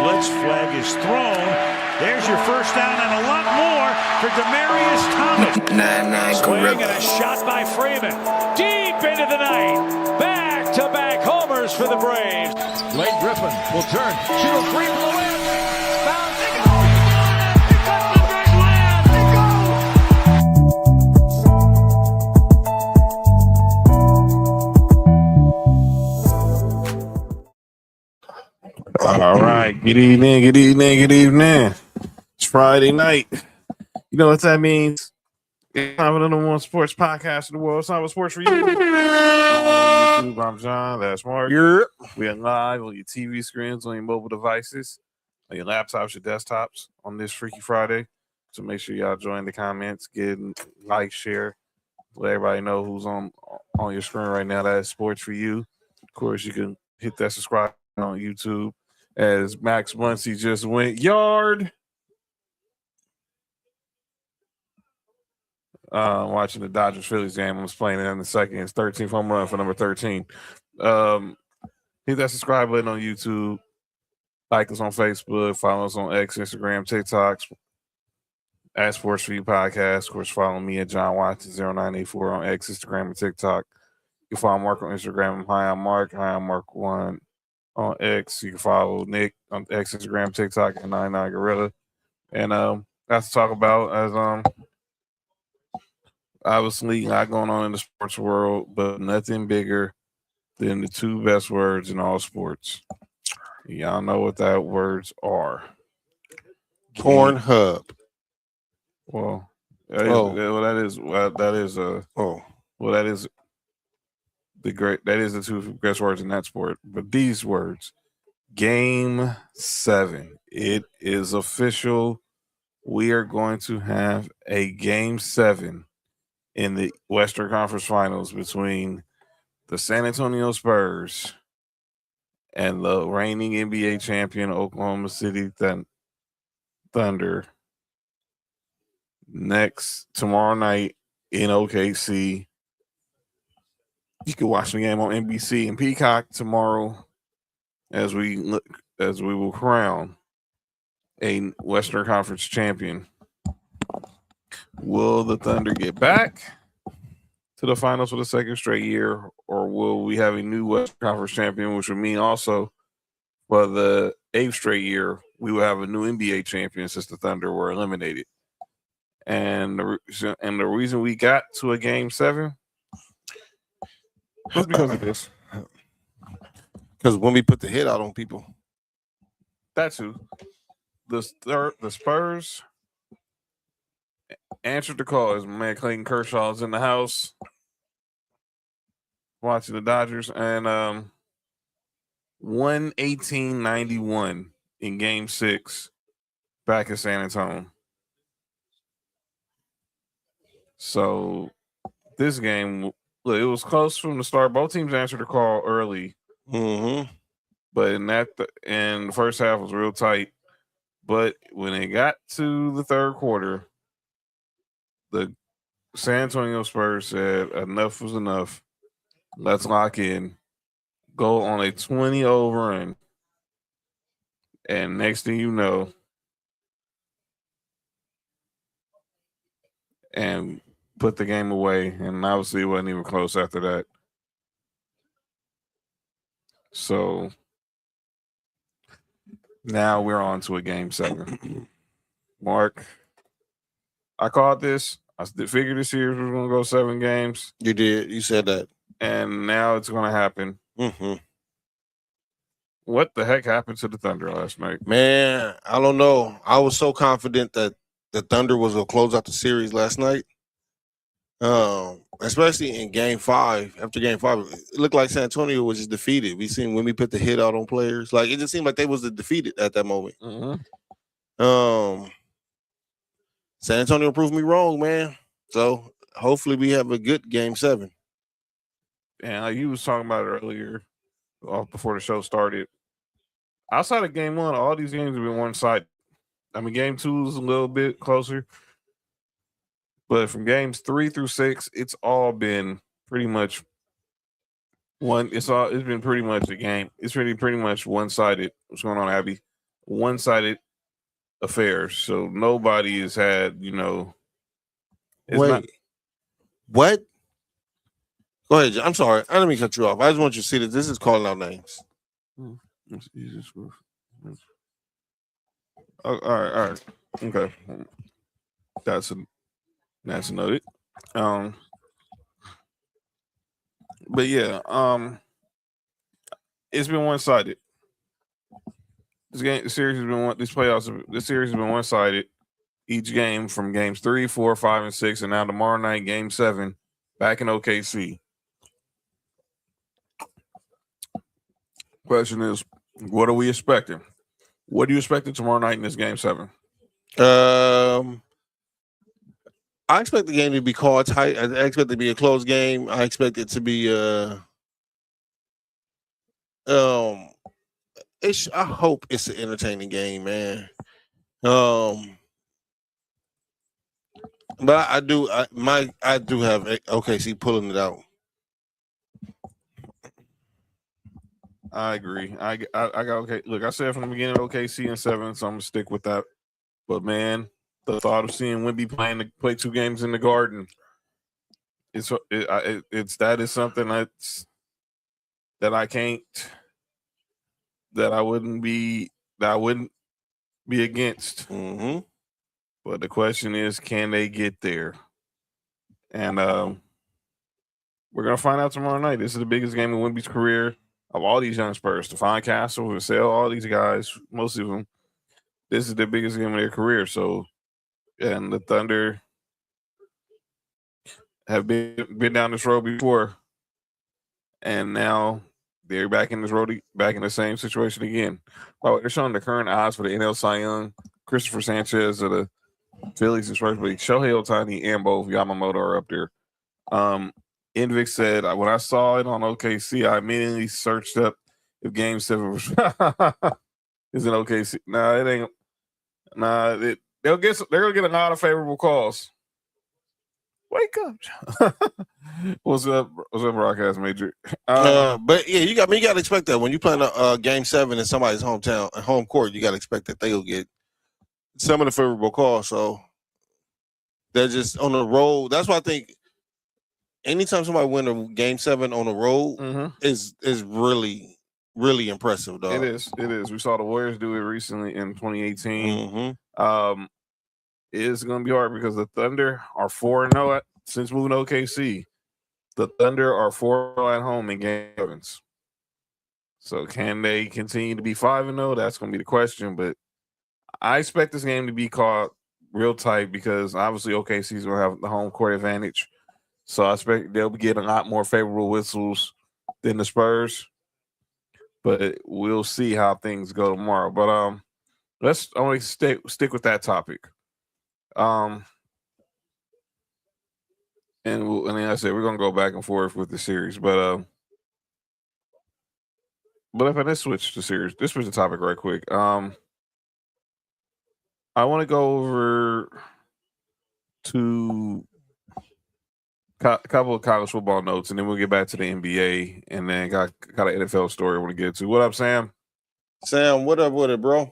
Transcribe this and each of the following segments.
blitz flag is thrown. There's your first down and a lot more for Demaryius Thomas. Swing and a shot by Freeman. Deep into the night. Back-to-back homers for the Braves. Blake Griffin will turn. Shoot a three from the win. Bounce. They go. It got the big land. They go. All right. Good evening. It's Friday night. You know what that means? It's time for the number one sports podcast in the world. It's time for sports for you. On YouTube, I'm John. That's Mark. We are live on your TV screens, on your mobile devices, on your laptops, your desktops on this Freaky Friday. So make sure y'all join the comments, get like, share, let everybody know who's on your screen right now. That is sports for you. Of course, you can hit that subscribe on YouTube. As Max Muncy just went yard. Watching the Dodgers Phillies game. I was playing it in the second. It's 13th home run for number 13. Hit that subscribe button on YouTube. Like us on Facebook. Follow us on X, Instagram, TikTok. At Sports For You Podcast. Of course, follow me at John Watson 0984 on X, Instagram, and TikTok. You can follow Mark on Instagram. Hi, I'm Mark. Hi, I'm Mark1 on X. You can follow Nick on X, Instagram, TikTok, and 99 Gorilla. And that's to talk about as obviously, a lot going on in the sports world, but nothing bigger than the two best words in all sports. Y'all know what that words are. Pornhub. That is the two best words in that sport. But these words, Game 7. It is official. We are going to have a Game 7 in the Western Conference Finals between the San Antonio Spurs and the reigning NBA champion Oklahoma City Thunder tomorrow night in OKC. You can watch the game on NBC and Peacock tomorrow as we will crown a Western Conference champion. Will the Thunder get back to the finals for the second straight year, or will we have a new Western Conference champion, which would mean also for the 8th straight year, we will have a new NBA champion since the Thunder were eliminated. And the reason we got to a Game 7 was because of this. Because when we put the hit out on people. That's who. The Spurs answered the call. As my man Clayton Kershaw is in the house watching the Dodgers, and 118-91 in Game 6 back in San Antonio. So this game, look, it was close from the start. Both teams answered the call early, but in the first half was real tight. But when it got to the third quarter, the San Antonio Spurs said enough was enough. Let's lock in. Go on a 20-0 run. And next thing you know, and put the game away. And obviously it wasn't even close after that. So now we're on to a Game 7. Mark, I called this. I figured this series was going to go 7 games. You did. You said that. And now it's going to happen. What the heck happened to the Thunder last night? Man, I don't know. I was so confident that the Thunder was going to close out the series last night. Especially in Game 5. After Game 5, it looked like San Antonio was just defeated. We seen when we put the hit out on players. Like, it just seemed like they was defeated at that moment. San Antonio proved me wrong, man. So hopefully we have a good Game 7. And like you was talking about it earlier, before the show started. Outside of Game 1, all these games have been one-sided. I mean, Game 2 is a little bit closer. But from Games 3 through 6, it's all been pretty much one. It's been pretty much a game. It's pretty much one-sided. What's going on, Abby? one-sided affairs. So nobody has had, What? Go ahead. I'm sorry. I didn't mean to cut you off. I just want you to see that this is calling out names. All right. Okay. That's noted. But yeah, it's been one-sided. This series has been one-sided. Each game from games 3, 4, 5, and 6, and now tomorrow night, game 7, back in OKC. Question is, what are we expecting? What do you expect tomorrow night in this game 7? I expect the game to be called tight. I expect it to be a close game. I expect it to be I hope it's an entertaining game, man. But I do have OKC pulling it out. I agree. I got okay. Look, I said from the beginning OKC in 7, so I'm gonna stick with that. But man, the thought of seeing Wemby play 2 games in the Garden, that is something that I wouldn't be against. Mm-hmm. But the question is, can they get there? And we're gonna find out tomorrow night. This is the biggest game in Wemby's career of all these young Spurs. Stephon Castle, Vassell, all these guys, most of them. This is the biggest game of their career. So, and the Thunder have been down this road before, and now they're back in the same situation again. Oh, they're showing the current odds for the NL Cy Young. Christopher Sanchez of the Phillies and Spurs, but Shohei Ohtani and both Yamamoto are up there. Invix said, when I saw it on OKC, I immediately searched up if Game 7 was is an OKC. Nah, it ain't. Nah, they're gonna get a lot of favorable calls. Wake up. What's up, broadcast major? But yeah, you got to expect that when you play a Game 7 in somebody's home court, you got to expect that they'll get some of the favorable calls. So they're just on the road. That's why I think anytime somebody win a Game 7 on the road is really, really impressive, dog. It is. We saw the Warriors do it recently in 2018. It's going to be hard because the Thunder are 4-0 since moving to OKC. The Thunder are 4-0 at home in Game 7s. So can they continue to be 5-0? That's going to be the question. But I expect this game to be called real tight because obviously OKC is going to have the home court advantage. So I expect they'll get a lot more favorable whistles than the Spurs. But we'll see how things go tomorrow. But let's only stick with that topic. And then I said we're gonna go back and forth with the series, but if I just switch the topic right quick. I want to go over to a couple of college football notes, and then we'll get back to the NBA, and then got an NFL story I want to get to. What up, Sam? Sam, what up with it, bro?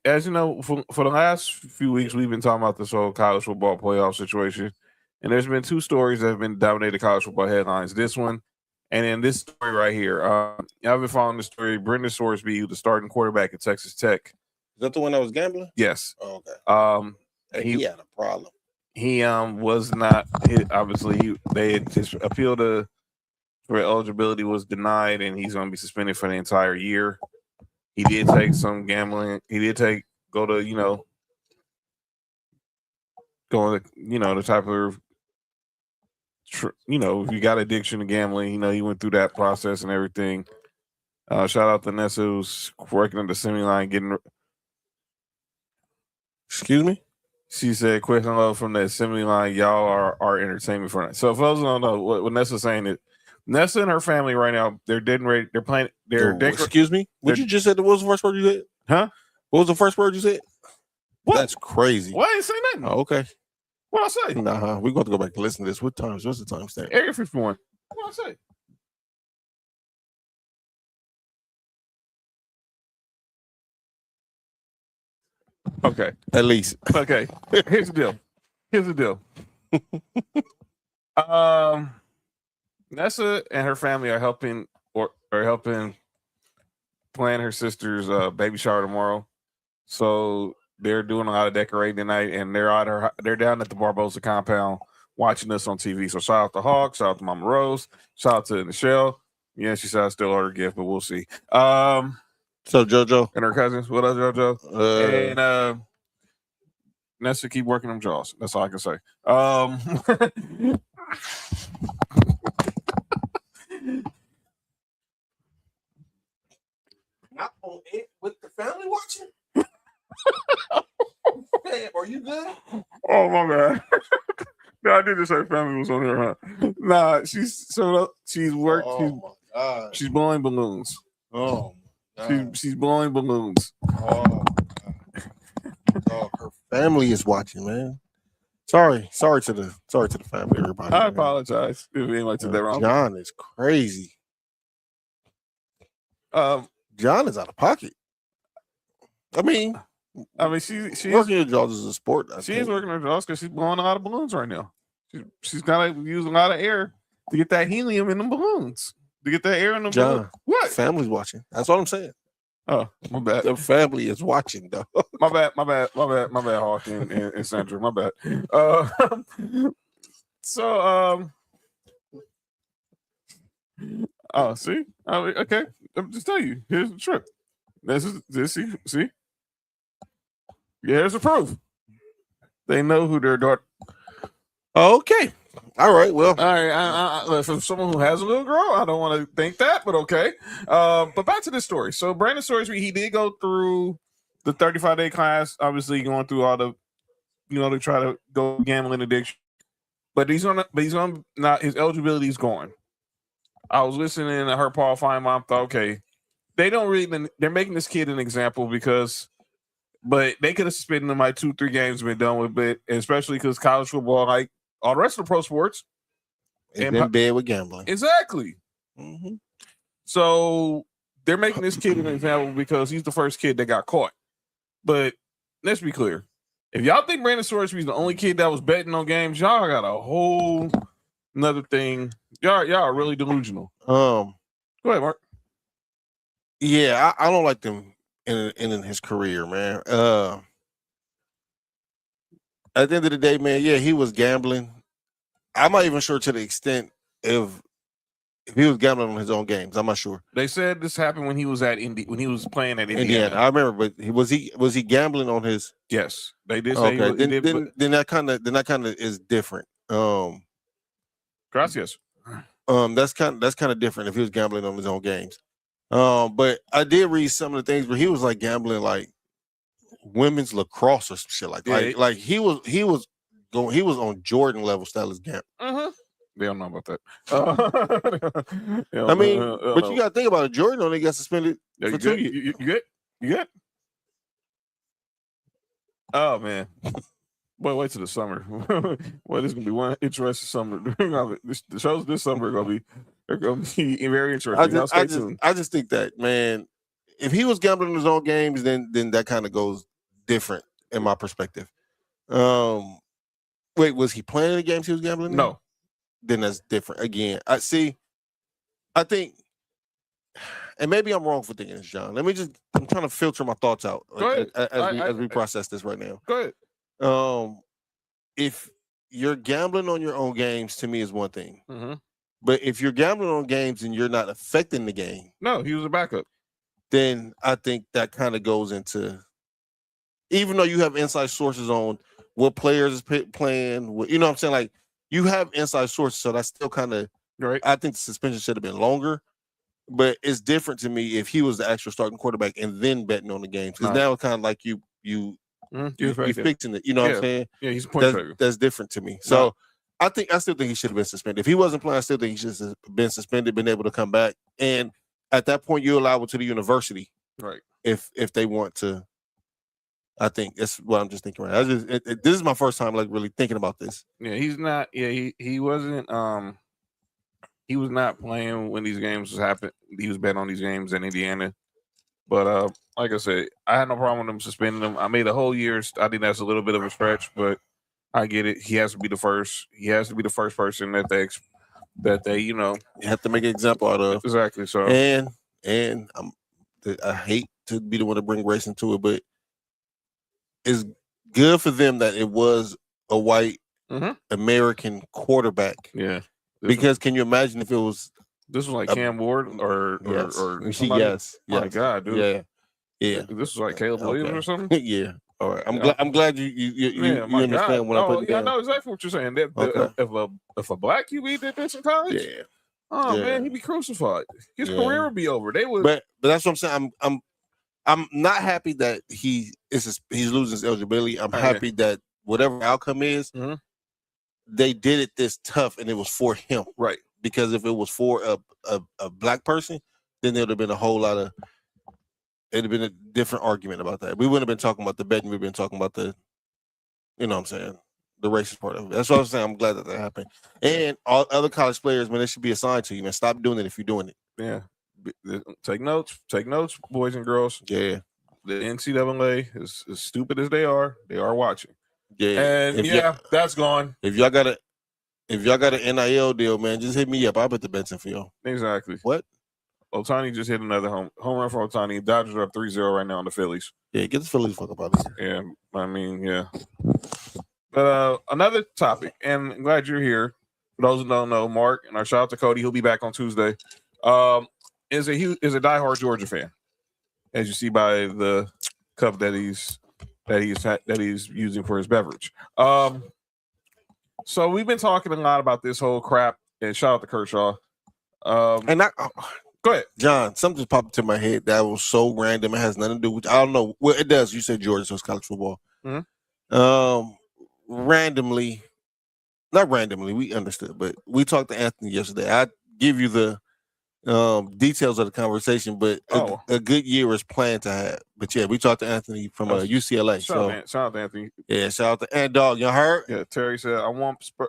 As you know, for the last few weeks, we've been talking about this whole college football playoff situation, and there's been 2 stories that have been dominating college football headlines. This one, and then this story right here. I've been following the story. Brendan Sorsby, the starting quarterback at Texas Tech. Is that the one that was gambling? Yes. Oh, okay. He had a problem. He was not. They had just appealed for eligibility was denied, and he's going to be suspended for the entire year. He did take some gambling. He did go to the type of if you got addiction to gambling, he went through that process and everything. Shout out to Nessa who's working at the semi line getting. Excuse me. She said, "Quick hello from the assembly line. Y'all are our entertainment for." So, if those don't know what Nessa's saying, is Nessa and her family right now they're getting ready. They're playing. Excuse me. What you just said? What was the first word you said? Huh? What was the first word you said? What? That's crazy. Why didn't say nothing? Oh, okay. What I say? Nah, we're going to go back and listen to this. What's the time stamp? Area 51. What I say? Okay. At least. Okay. Here's the deal. Nessa and her family are helping plan her sister's baby shower tomorrow. So they're doing a lot of decorating tonight, and they're down at the Barbosa compound watching us on TV. So shout out to Hawk, shout out to Mama Rose, shout out to Michelle. Yeah, she said I still order a gift, but we'll see. So JoJo and her cousins. What else, JoJo? And Nessa, keep working them jaws. That's all I can say. Not on it with the family watching. Hey, are you good? Oh my God. No, I did just say family was on here, huh? Nah, she's worked. Oh my God. She's blowing balloons. Oh my God. She's blowing balloons. Oh my God. Oh, her family is watching, man. Sorry to the family, everybody. I apologize if anyone did that wrong. John is crazy. John is out of pocket. I mean, she's working her jaws as a sport. She is working her jaws because she's blowing a lot of balloons right now. She's got to use a lot of air to get that helium in the balloons. To get that air in the balloons. What? Family's watching. That's what I'm saying. Oh, my bad. The family is watching, though. My bad, Hawk and Sandra. My bad. See? Okay. I'm just telling you. Here's the trick. See? Yeah, here's the proof. They know who their daughter. Okay. All right. Well. All right. I for someone who has a little girl, I don't want to think that, but okay. But back to this story. So Brandon Stories, he did go through the 35-day class. Obviously, going through all the, to try to go gambling addiction. But he's on. Not his eligibility is gone. I was listening to her Paul Feinbaum. Thought, okay, they're making this kid an example but they could have suspended him like 2-3 games and been done with it, especially because college football, like all the rest of the pro sports, is in bed with gambling. Exactly. Mm-hmm. So they're making this kid an example because he's the first kid that got caught. But let's be clear. If y'all think Brandon Sorsby's the only kid that was betting on games, y'all got a whole another thing. Y'all are really delusional. Go ahead, Mark. Yeah, I don't like them in his career, man. At the end of the day, man, yeah, he was gambling. I'm not even sure to the extent if he was gambling on his own games. I'm not sure. They said this happened when he was when he was playing at Indiana. I remember, but was he gambling on his? Yes, they did say. Okay, then that kind of is different. Gracias. That's kind of different if he was gambling on his own games. But I did read some of the things where he was like gambling like women's lacrosse or some shit like that. Like he was on Jordan level style as gambling. Uh-huh. They don't know about that. I mean, but you got to think about it. Jordan only got suspended for 2 years. You good? Oh man. Boy, wait till the summer. Well, this is gonna be one interesting summer. The shows this summer are gonna be very interesting. I just think that, man, if he was gambling in his own games, then that kind of goes different in my perspective. Wait, was he playing the games he was gambling in? No. Then that's different. Again, I think, and maybe I'm wrong for thinking this, John. I'm trying to filter my thoughts out as we process this right now. Go ahead. If you're gambling on your own games, to me is one thing. Mm-hmm. But if you're gambling on games and you're not affecting the game, no, he was a backup. Then I think that kind of goes into, even though you have inside sources on what players is playing, you know what I'm saying? Like you have inside sources, so that's still kind of right. I think the suspension should have been longer. But it's different to me if he was the actual starting quarterback and then betting on the games, because now it's kind of like you fixing it. You know what I'm saying? Yeah, he's a point that's different to me. So I still think he should have been suspended. If he wasn't playing, I still think he should have been suspended, been able to come back. And at that point, you allow it to the university, right? If they want to. I think that's what I'm just thinking right now. This is my first time like really thinking about this. Yeah, he's not. Yeah, he wasn't. He was not playing when these games was happening. He was betting on these games in Indiana. But like I said, I had no problem with them suspending him. I made a whole year. I think that's a little bit of a stretch, but I get it. He has to be the first. He has to be the first person that they You have to make an example out of. Exactly. So and I hate to be the one to bring race into it, but it's good for them that it was a white American quarterback. Yeah. Because can you imagine if it was this was like Cam Ward or somebody? Yes. My God, dude. Yeah. This was like Caleb Williams or something. Yeah. All right. I'm glad you understand what I'm putting down. I know exactly what you're saying. If a black QB did this in college, man, he'd be crucified. His career would be over. They would. But that's what I'm saying. I'm not happy that he's losing his eligibility. I'm happy that whatever outcome is, they did it this tough, and it was for him. Right. Because if it was for a black person, then there would have been a whole lot of. It'd have been a different argument about that. We wouldn't have been talking about the betting. We've been talking about the, what I'm saying, the racist part of it. That's what I'm saying. I'm glad that happened. And all other college players, man, they should be assigned to you, man. Stop doing it if you're doing it. Yeah. Take notes, boys and girls. Yeah. The NCAA, as stupid as they are watching. Yeah. And that's gone. If y'all got an NIL deal, man, just hit me up. I'll bet the bets in for y'all. Exactly. What? Otani just hit another home run for Otani. Dodgers are up 3-0 right now on the Phillies. Yeah, get the Phillies fuck up out of here. Yeah, I mean, yeah. But another topic, and I'm glad you're here. For those who don't know, Mark, and our shout out to Cody, he'll be back on Tuesday. Is a diehard Georgia fan, as you see by the cup that he's using for his beverage. So we've been talking a lot about this whole crap, and shout out to Kershaw. Go ahead, John. Something just popped into my head that was so random. It has nothing to do with. I don't know. Well, it does. You said Georgia, so it's college football. Randomly, not randomly. We understood, but we talked to Anthony yesterday. I give you the details of the conversation, but a good year is planned to have. But yeah, we talked to Anthony from UCLA. Shout out to Anthony. Yeah, shout out to and dog. You heard? Yeah, Terry said I want Spurs.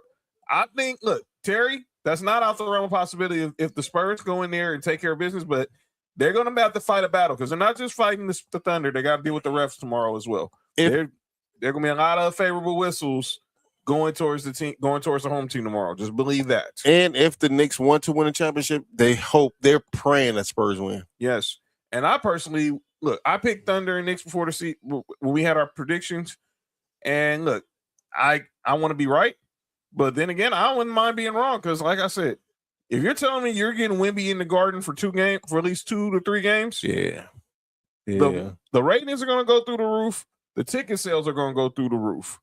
I think. Look, Terry. That's not out the realm of possibility if the Spurs go in there and take care of business, but they're going to have to fight a battle because they're not just fighting the Thunder. They got to deal with the refs tomorrow as well. There going to be a lot of favorable whistles going towards the home team tomorrow. Just believe that. And if the Knicks want to win a championship, they're praying that Spurs win. Yes. And I personally, I picked Thunder and Knicks before when we had our predictions. And look, I want to be right. But then again, I wouldn't mind being wrong because, like I said, if you're telling me you're getting Wemby in the Garden for at least 2 to 3 games, the ratings are going to go through the roof. The ticket sales are going to go through the roof.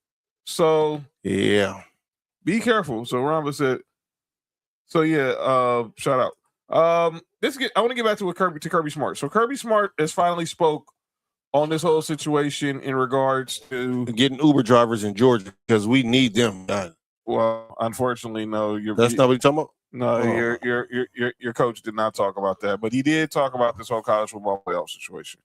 So be careful. So Ramba said. So shout out. I want to get back to Kirby Smart. So Kirby Smart has finally spoke on this whole situation in regards to getting Uber drivers in Georgia because we need them. Well, unfortunately, no. That's not what you're talking about? No, your coach did not talk about that, but he did talk about this whole college football playoff situation.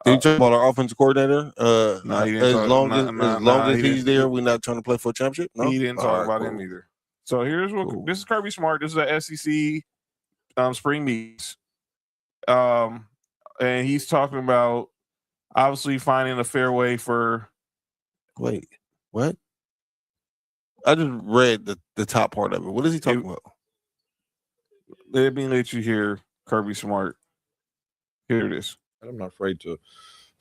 Did you talk about our offensive coordinator? No, he didn't as long as he's there, we're not trying to play for a championship? No? He didn't talk about him either. So here's what this is Kirby Smart. This is a SEC spring meets. And he's talking about obviously finding a fair way for wait, what? I just read the top part of it. What is he talking about? Let me let you hear Kirby Smart. Here it is. I'm not afraid to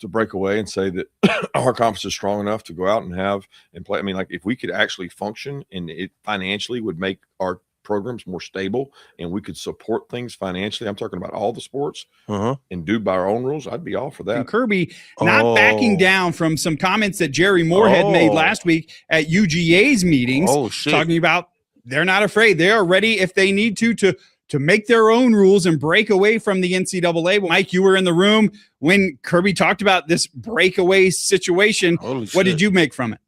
break away and say that our conference is strong enough to go out and play. I mean, like if we could actually function and it financially would make our programs more stable and we could support things financially. I'm talking about all the sports and do by our own rules. I'd be all for that. And Kirby not backing down from some comments that Jerry Moorhead made last week at UGA's meetings, talking about they're not afraid. They are ready if they need to make their own rules and break away from the NCAA. Mike, you were in the room when Kirby talked about this breakaway situation. What did you make from it?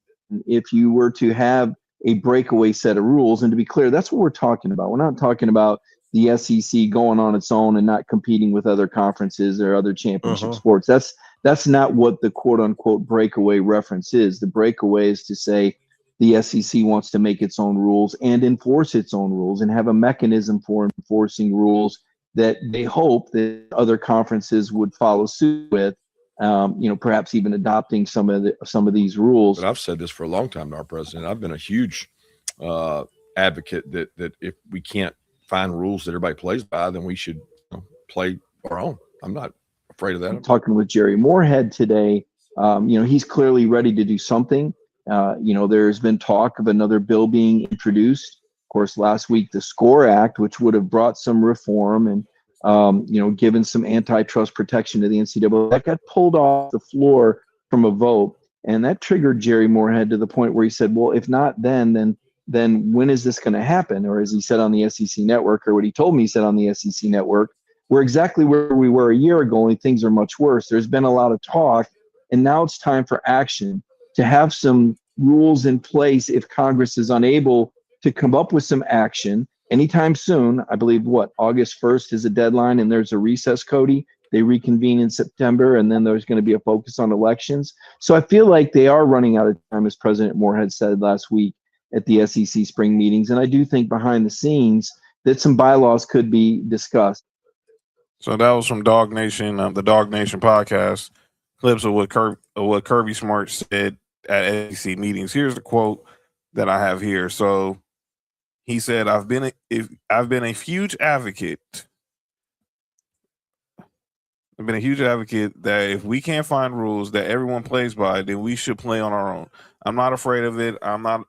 If you were to have a breakaway set of rules, and to be clear, that's what we're talking about. We're not talking about the SEC going on its own and not competing with other conferences or other championship sports. That's not what the quote unquote breakaway reference is. The breakaway is to say the SEC wants to make its own rules and enforce its own rules and have a mechanism for enforcing rules that they hope that other conferences would follow suit with, perhaps even adopting some of these rules. But I've said this for a long time to our president. I've been a huge advocate that if we can't find rules that everybody plays by, then we should play our own. I'm not afraid of that. I'm talking with Jerry Moorhead today. He's clearly ready to do something. There's been talk of another bill being introduced. Of course, last week, the SCORE Act, which would have brought some reform and, given some antitrust protection to the NCAA, that got pulled off the floor from a vote. And that triggered Jerry Moorhead to the point where he said, well, if not then when is this going to happen? Or as he said on the SEC network, or what he told me he said on the SEC network, we're exactly where we were a year ago, and things are much worse. There's been a lot of talk, and now it's time for action to have some rules in place if Congress is unable to come up with some action anytime soon. I believe, August 1st is a deadline, and there's a recess, Cody. They reconvene in September, and then there's going to be a focus on elections. So I feel like they are running out of time, as President Moorhead said last week at the SEC spring meetings. And I do think behind the scenes that some bylaws could be discussed. So that was from Dog Nation, the Dog Nation podcast, clips of what Kirby Smart said at SEC meetings. Here's the quote that I have here. So he said, I've been a huge advocate. I've been a huge advocate that if we can't find rules that everyone plays by, then we should play on our own. I'm not afraid of it. I'm not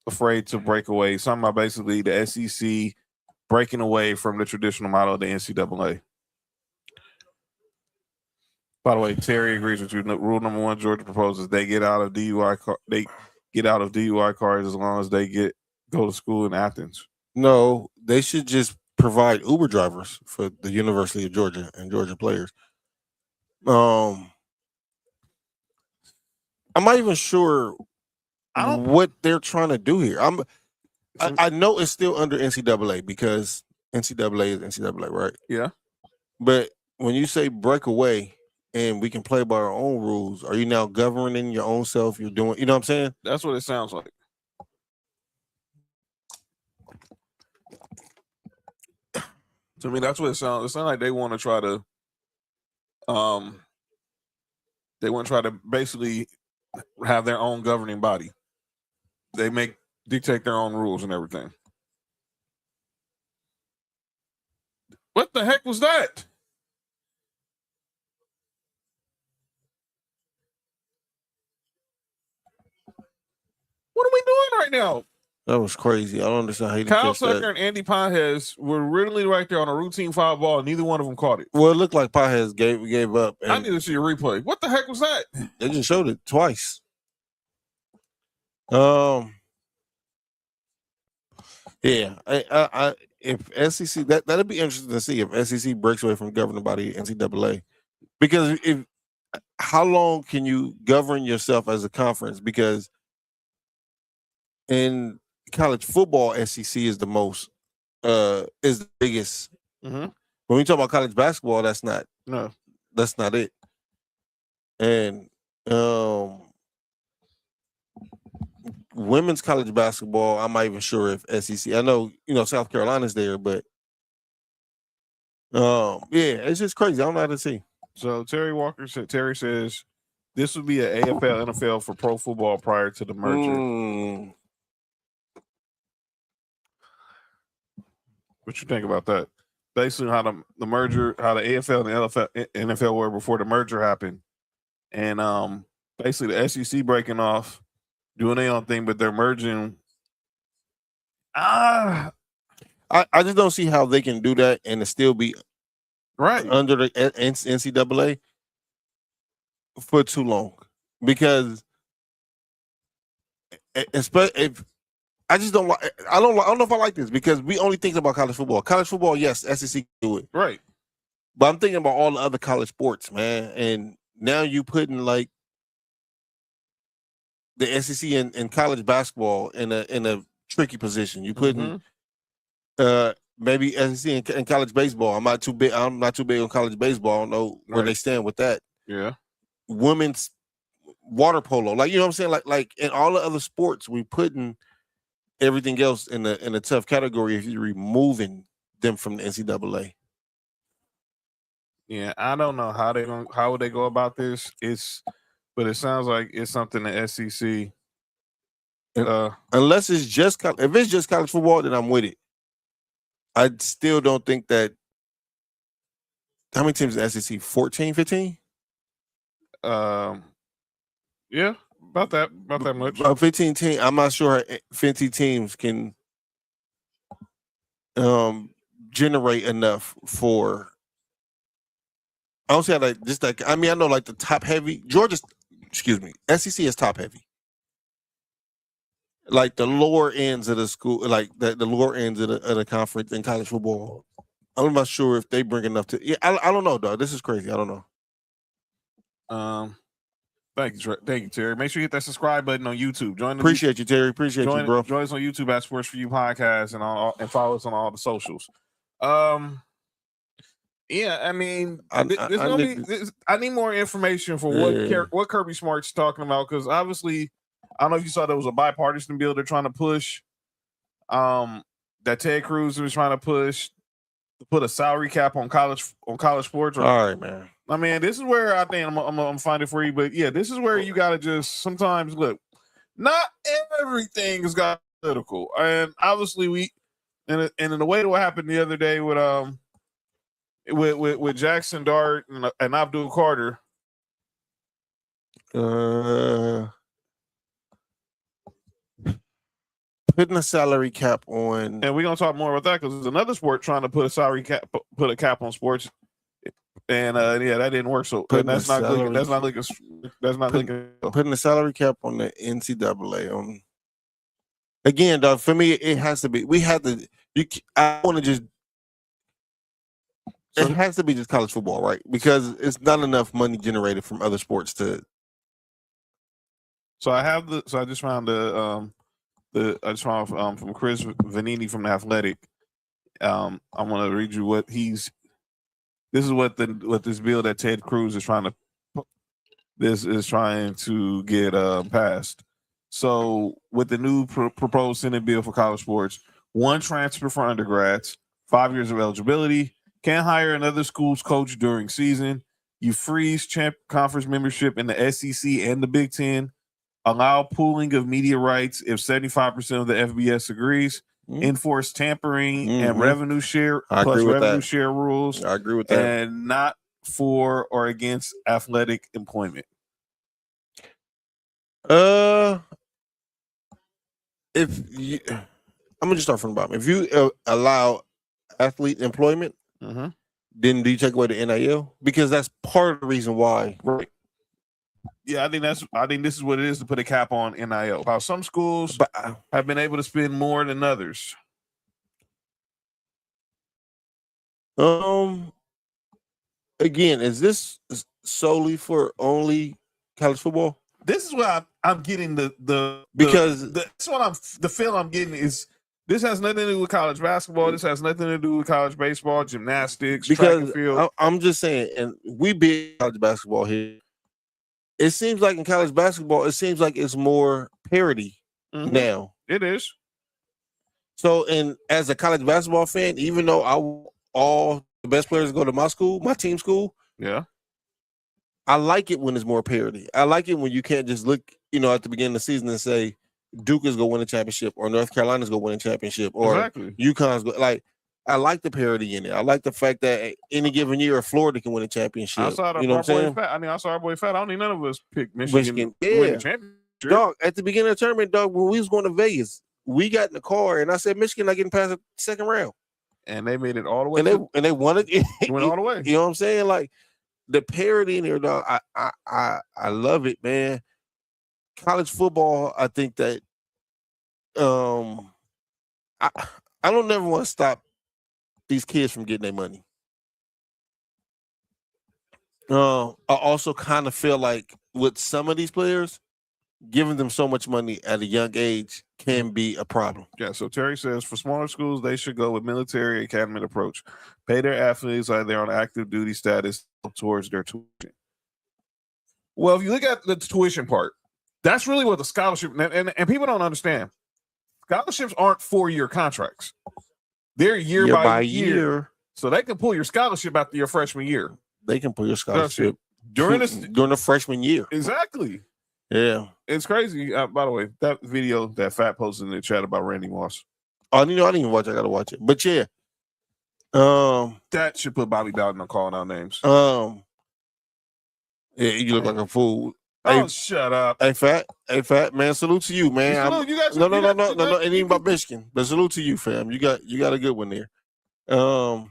afraid to break away. Something about basically the SEC breaking away from the traditional model of the NCAA. By the way, Terry agrees with you. Rule number one, Georgia proposes they get out of DUI. They get out of DUI cars as long as they go to school in Athens. No, they should just provide Uber drivers for the University of Georgia and Georgia players. I'm not even sure what they're trying to do here. I know it's still under NCAA because NCAA is NCAA, right? Yeah. But when you say break away and we can play by our own rules, are you now governing your own self? You're doing, you know what I'm saying? That's what it sounds like. To me, that's what it sounds. It sounds like they want to try to, basically have their own governing body. They dictate their own rules and everything. What the heck was that? What are we doing right now? That was crazy. I don't understand how you Kyle Tucker and Andy Pajes were really right there on a routine foul ball, and neither one of them caught it. Well, it looked like Pajes gave up. I need to see a replay. What the heck was that? They just showed it twice. Yeah. If SEC, that'd be interesting to see if SEC breaks away from governing body NCAA, because how long can you govern yourself as a conference? Because in college football, SEC is the biggest. Mm-hmm. When we talk about college basketball, that's not it. And women's college basketball, I'm not even sure if SEC. I know South Carolina's there, but it's just crazy. I don't know how to see. So Terry says this would be an AFL NFL for pro football prior to the merger. What you think about that? Basically, how the merger, how the AFL and the NFL were before the merger happened, and basically the SEC breaking off, doing their own thing, but they're merging. I just don't see how they can do that and it still be right under the NCAA for too long, because if I just don't like. I don't know if I like this, because we only think about college football. College football, yes, SEC can do it, right? But I'm thinking about all the other college sports, man. And now you putting like the SEC in college basketball in a tricky position. You putting maybe SEC in college baseball. I'm not too big on college baseball. I don't know where they stand with that. Yeah, women's water polo, like, you know what I'm saying, like in all the other sports, we putting everything else in a tough category if you're removing them from the NCAA. Yeah, I don't know how would they go about this. But it sounds like it's something the SEC. Unless it's just if it's just college football, then I'm with it. I still don't think that. How many teams in the SEC? 14, 15? Yeah, about that much. About 15 teams. I'm not sure 50 teams can generate enough for. I don't see how I mean, I know like the top heavy SEC is top heavy. Like the lower ends of the school, like the lower ends of the conference in college football. I'm not sure if they bring enough to. Yeah, I don't know, dog. This is crazy. I don't know. Thank you, Terry. Make sure you hit that subscribe button on YouTube. Appreciate you, Terry. Appreciate you, bro. Join us on YouTube at Sports For You Podcast and follow us on all the socials. Yeah, I mean, I need more information for what Kirby Smart's talking about, because obviously, I don't know if you saw there was a bipartisan bill they're trying to push. That Ted Cruz was trying to push to put a salary cap on college sports. All right, man. I mean, this is where I think I'm find it for you, but yeah, this is where you got to just sometimes look. Not everything has got political, and obviously in the way that what happened the other day with Jackson Dart and Abdul Carter. Putting a salary cap on, and we're gonna talk more about that because there's another sport trying to put a cap on sports, and yeah, that didn't work. So that's not looking. Putting a salary cap on the NCAA on. Again, dog. For me, it has to be. I want to just. It has to be just college football, right? Because it's not enough money generated from other sports to. So I just found from Chris Vanini from The Athletic. I'm going to read you this is what this bill that Ted Cruz is trying to get passed. So with the new proposed Senate bill for college sports, 1 transfer for undergrads, 5 years of eligibility, can't hire another school's coach during season. You freeze conference membership in the SEC and the Big Ten. Allow pooling of media rights if 75% of the FBS agrees. Enforce tampering and revenue share share rules. I agree with that. And not for or against athletic employment. I'm gonna just start from the bottom. If you allow athlete employment, then do you take away the NIL? Because that's part of the reason why, right? Yeah, I think this is what it is to put a cap on NIL. How some schools have been able to spend more than others. Again, is this solely for only college football? This is what I'm getting the feel I'm getting is this has nothing to do with college basketball. This has nothing to do with college baseball, gymnastics, track and field. I'm just saying, and we beat college basketball here. It seems like in college basketball, it seems like it's more parity now. It is. So, and as a college basketball fan, even though all the best players go to my team school, yeah, I like it when it's more parity. I like it when you can't just look, at the beginning of the season and say Duke is going to win a championship or North Carolina's going to win a championship or UConn's like. I like the parity in it. I like the fact that any given year, Florida can win a championship. I saw our boy Fat. I don't think none of us picked Michigan to win a championship. Dog, at the beginning of the tournament, dog, when we was going to Vegas, we got in the car and I said Michigan not getting past the second round. And they made it all the way. And they won it. Went all the way. You know what I'm saying? Like the parity in there, dog. I love it, man. College football, I think that I don't never want to stop these kids from getting their money. I also kind of feel like with some of these players, giving them so much money at a young age can be a problem. Yeah, so Terry says for smaller schools, they should go with military academy approach. Pay their athletes like they're on active duty status towards their tuition. Well, if you look at the tuition part, that's really what the scholarship, and people don't understand. Scholarships aren't 4-year contracts. They're year by year. So they can pull your scholarship after your freshman year. they can put your scholarship during the freshman year. Exactly. Yeah, it's crazy. By the way, that video that Fat posted in the chat about Randy Moss. Oh, I didn't even watch it. I gotta watch it. But yeah, that should put Bobby Bowden on calling out names. Yeah, you look like a fool. Oh, hey, shut up. Hey, Fat, man, salute to you, man. No. It ain't even about Michigan, but salute to you, fam. You got a good one there. Told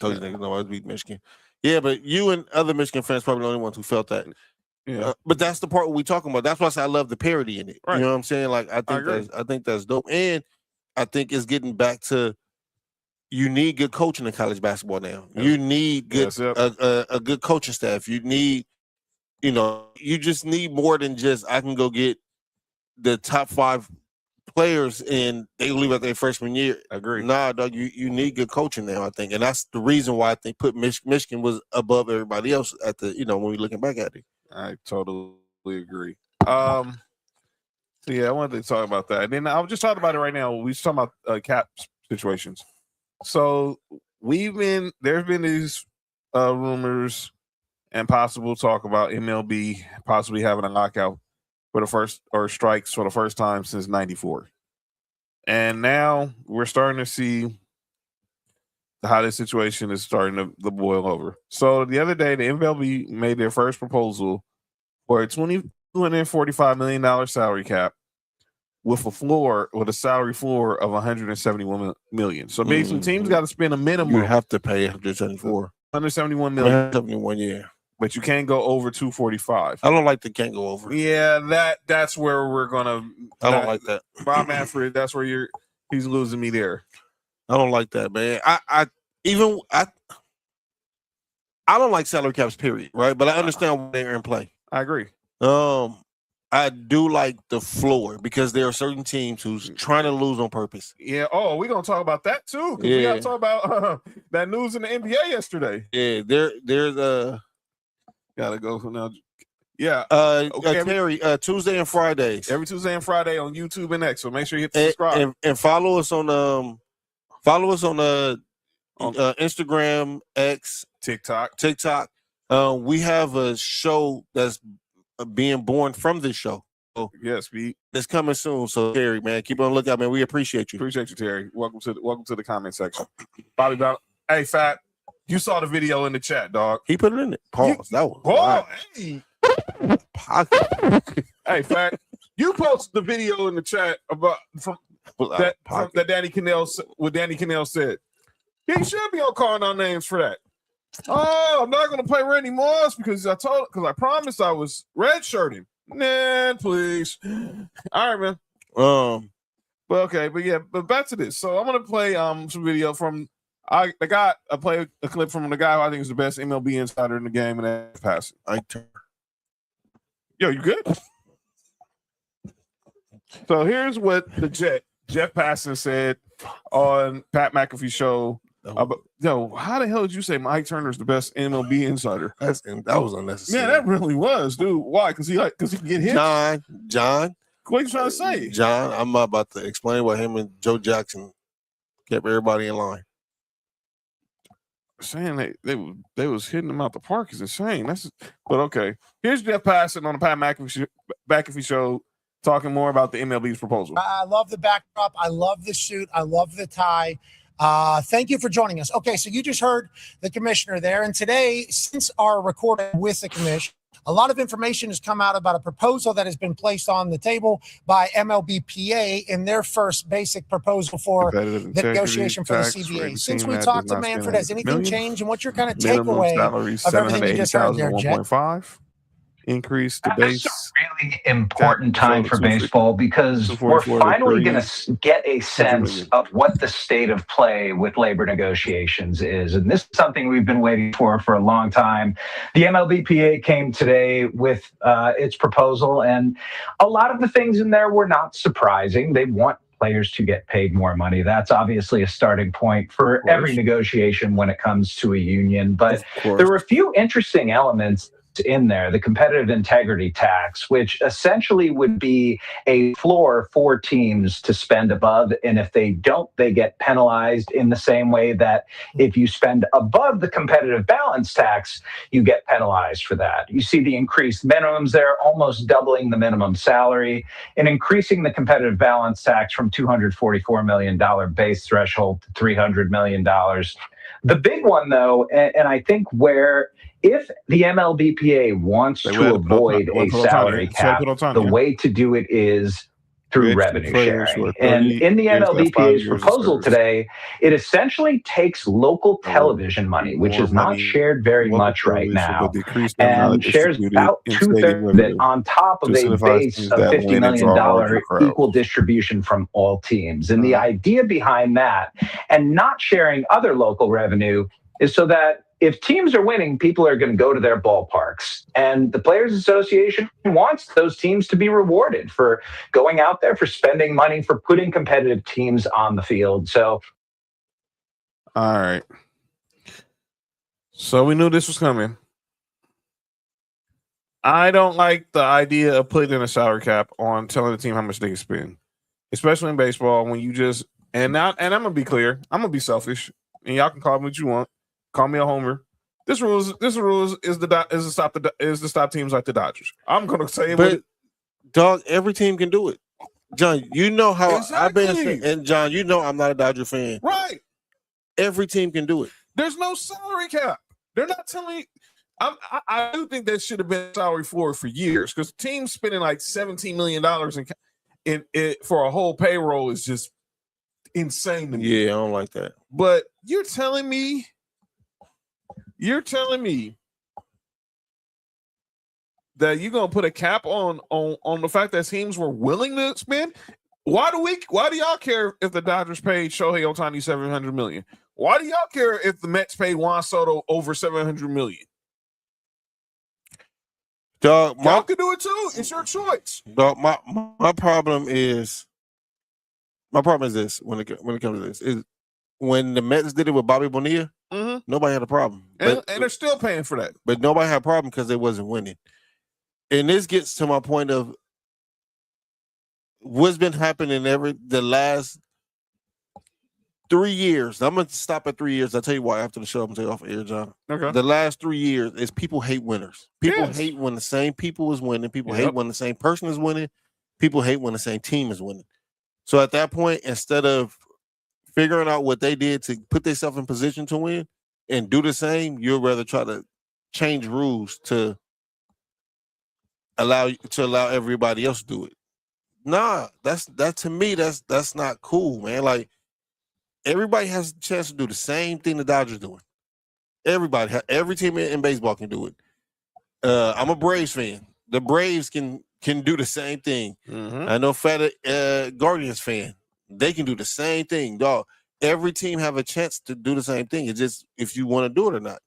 you niggas know I beat Michigan. Yeah, but you and other Michigan fans probably the only ones who felt that. Yeah. But that's the part we talking about. That's why I say I love the parody in it. Right. You know what I'm saying? Like I think that's dope. And I think it's getting back to you need good coaching in college basketball now. Yep. You need good a good coaching staff. You need, you just need more than just I can go get the top 5 players and they leave at their freshman year. I agree. Nah, dog, you need good coaching now, I think. And that's the reason why I think Michigan was above everybody else at the, when we're looking back at it. I totally agree. So yeah, I wanted to talk about that. And then I was just talking about it right now. We just talking about cap situations. So there's been these rumors and possible talk about MLB possibly having a lockout strikes for the first time since '94. And now we're starting to see how this situation is starting to boil over. So the other day, the MLB made their first proposal for a $245 million salary cap with a salary floor of $171 million. So basically, teams got to spend a minimum. You have to pay $171 million. 171, yeah. But you can't go over 245. I don't like the can't go over. Yeah, that's where we're gonna. I don't like that. Bob Manfred, that's where he's losing me there. I don't like that, man. I don't like salary caps, period. Right, but I understand why they're in play. I agree. I do like the floor because there are certain teams who's trying to lose on purpose. Yeah. Oh, we're gonna talk about that too. Yeah. We gotta talk about that news in the NBA yesterday. Yeah. There's gotta go for now. Yeah. Terry, Tuesday and Fridays. Every Tuesday and Friday on YouTube and X. So make sure you hit subscribe and follow us on Instagram, X, TikTok. We have a show that's being born from this show. So yes, Pete. It's coming soon. So Terry, man, keep on lookout, man. We appreciate you. Appreciate you, Terry. Welcome to the comment section. Bobby Bell. Hey, Fat. You saw the video in the chat, dog. He put it in it. Pause. That was hey. Hey, Fat. You posted the video in the chat about that Danny Cannell. What Danny Cannell said. He should be on calling our names for that. Oh, I'm not gonna play Randy Moss because I promised I was redshirting. Nah, please. All right, man. But back to this. So I'm gonna play some video from I play a clip from the guy who I think is the best MLB insider in the game, and that's passing. Yo, you good? So here's what the Jeff Passan said on Pat McAfee's show. How the hell did you say Mike Turner's the best MLB insider? That was unnecessary. Yeah, that really was, dude. Why? Because he can get hit. John. What are you trying to say? John, I'm about to explain what him and Joe Jackson kept everybody in line. Saying they was hitting him out the park is insane. But okay. Here's Jeff Passan on the Pat McAfee show talking more about the MLB's proposal. I love the backdrop. I love the suit. I love the tie. Thank you for joining us. Okay, so you just heard the commissioner there. And today, since our recording with the commission, a lot of information has come out about a proposal that has been placed on the table by MLBPA in their first basic proposal for the negotiation for the CBA. Since we talked to Manfred, has anything changed? And what's your kind of takeaway of everything you just heard there, Jet? 1.5 increase the base. It's a really important time for baseball because we're finally going to get a sense of what the state of play with labor negotiations is. And this is something we've been waiting for a long time. The MLBPA came today with its proposal, and a lot of the things in there were not surprising. They want players to get paid more money. That's obviously a starting point for every negotiation when it comes to a union. But there were a few interesting elements in there, the competitive integrity tax, which essentially would be a floor for teams to spend above. And if they don't, they get penalized in the same way that if you spend above the competitive balance tax, you get penalized for that. You see the increased minimums there, almost doubling the minimum salary and increasing the competitive balance tax from $244 million base threshold to $300 million. The big one, though, and I think where if the MLBPA wants to avoid a salary cap, the way to do it is through revenue sharing. And in the MLBPA's proposal today, it essentially takes local television money, which is not shared very much right now, and shares about 2/3 of it on top of a base of $50 million equal distribution from all teams. And the idea behind that and not sharing other local revenue is so that if teams are winning, people are going to go to their ballparks. And the Players Association wants those teams to be rewarded for going out there, for spending money, for putting competitive teams on the field. So, all right. So we knew this was coming. I don't like the idea of putting a salary cap on telling the team how much they can spend, especially in baseball when you just and I'm gonna be clear, I'm gonna be selfish, and y'all can call me what you want. Call me a homer. This rule is to stop teams like the Dodgers. I'm gonna say it, but dog, every team can do it. John, you know how I've been, and John, you know I'm not a Dodger fan, right? Every team can do it. There's no salary cap. They're not telling you. I do think that should have been a salary floor for years because teams spending like $17 million in for a whole payroll is just insane to me. Yeah, I don't like that. But you're telling me that you're gonna put a cap on the fact that teams were willing to spend? Why do y'all care if the Dodgers paid Shohei Ohtani $700 million? Why do y'all care if the Mets paid Juan Soto over $700 million? Dog, y'all can do it too. It's your choice. Dog, my problem is this when it comes to this is when the Mets did it with Bobby Bonilla, nobody had a problem. And they're still paying for that. But nobody had a problem because they wasn't winning. And this gets to my point of what's been happening the last 3 years. I'm going to stop at 3 years. I'll tell you why after the show. I'm going to take off air, John. Okay. The last 3 years is people hate winners. People hate when the same people is winning. People hate when the same person is winning. People hate when the same team is winning. So at that point, instead of figuring out what they did to put themselves in position to win and do the same, you'd rather try to change rules to allow everybody else to do it. Nah, that to me, that's not cool, man. Like everybody has a chance to do the same thing the Dodgers doing. Every team in baseball can do it. I'm a Braves fan. The Braves can do the same thing. I know Guardians fan. They can do the same thing, dog. Every team have a chance to do the same thing. It's just if you want to do it or not.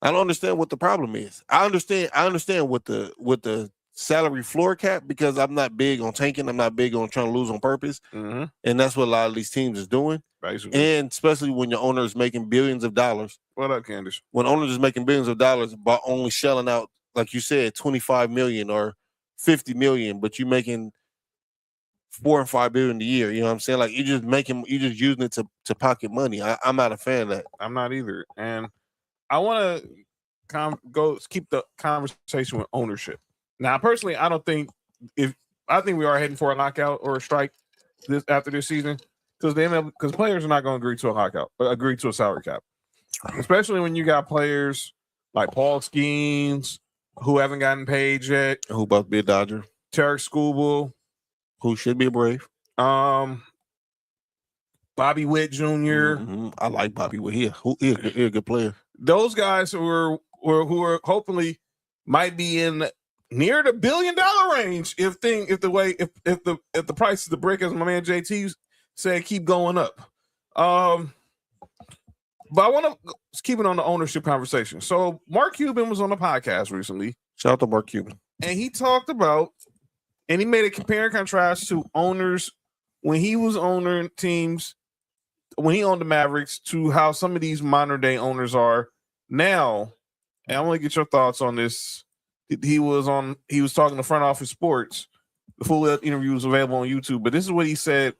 I don't understand what the problem is. I understand what the salary floor cap because I'm not big on tanking. I'm not big on trying to lose on purpose. And that's what a lot of these teams is doing. Basically. And especially when your owner is making billions of dollars. What up, Candace? When owners is making billions of dollars by only shelling out, like you said, 25 million or 50 million, but you making $4 or $5 billion a year. You know what I'm saying? Like you're just using it to pocket money. I'm not a fan of that. I'm not either. And I want to keep the conversation with ownership. Now, personally, I think we are heading for a lockout or a strike after this season because players are not going to agree to a lockout, but agree to a salary cap, especially when you got players like Paul Skeens who haven't gotten paid yet, who about to be a Dodger, Tarek Skubal, who should be a Brave, Bobby Witt Jr. I like Bobby Witt. He a good player. Those guys who are hopefully might be in near the $1 billion range if the price of the brick, as my man JT said, keep going up. But I want to keep it on the ownership conversation. So Mark Cuban was on a podcast recently. Shout out to Mark Cuban. And he talked about, and he made a compare and contrast to owners when he was owning teams, when he owned the Mavericks, to how some of these modern day owners are now And I want to get your thoughts on this. He was talking to Front Office Sports. The full interview is available on YouTube, but this is what he said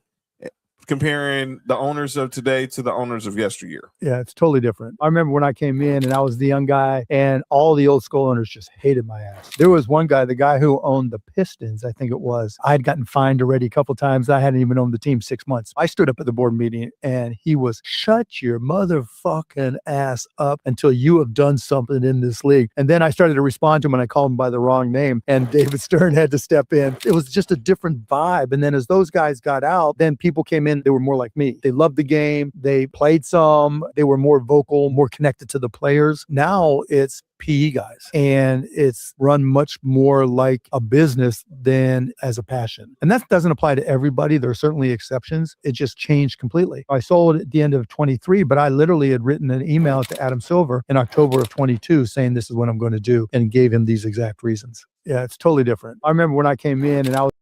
comparing the owners of today to the owners of yesteryear. Yeah, it's totally different. I remember when I came in and I was the young guy and all the old school owners just hated my ass. There was one guy, the guy who owned the Pistons, I think it was. I had gotten fined already a couple of times. I hadn't even owned the team 6 months. I stood up at the board meeting and he was, shut your motherfucking ass up until you have done something in this league. And then I started to respond to him and I called him by the wrong name and David Stern had to step in. It was just a different vibe. And then as those guys got out, then people came in, they were more like me. They loved the game. They played some. They were more vocal, more connected to the players. Now it's PE guys and it's run much more like a business than as a passion. And that doesn't apply to everybody. There are certainly exceptions. It just changed completely. I sold at the end of 23, but I literally had written an email to Adam Silver in October of 22 saying this is what I'm going to do and gave him these exact reasons. Yeah, it's totally different. I remember when I came in and I was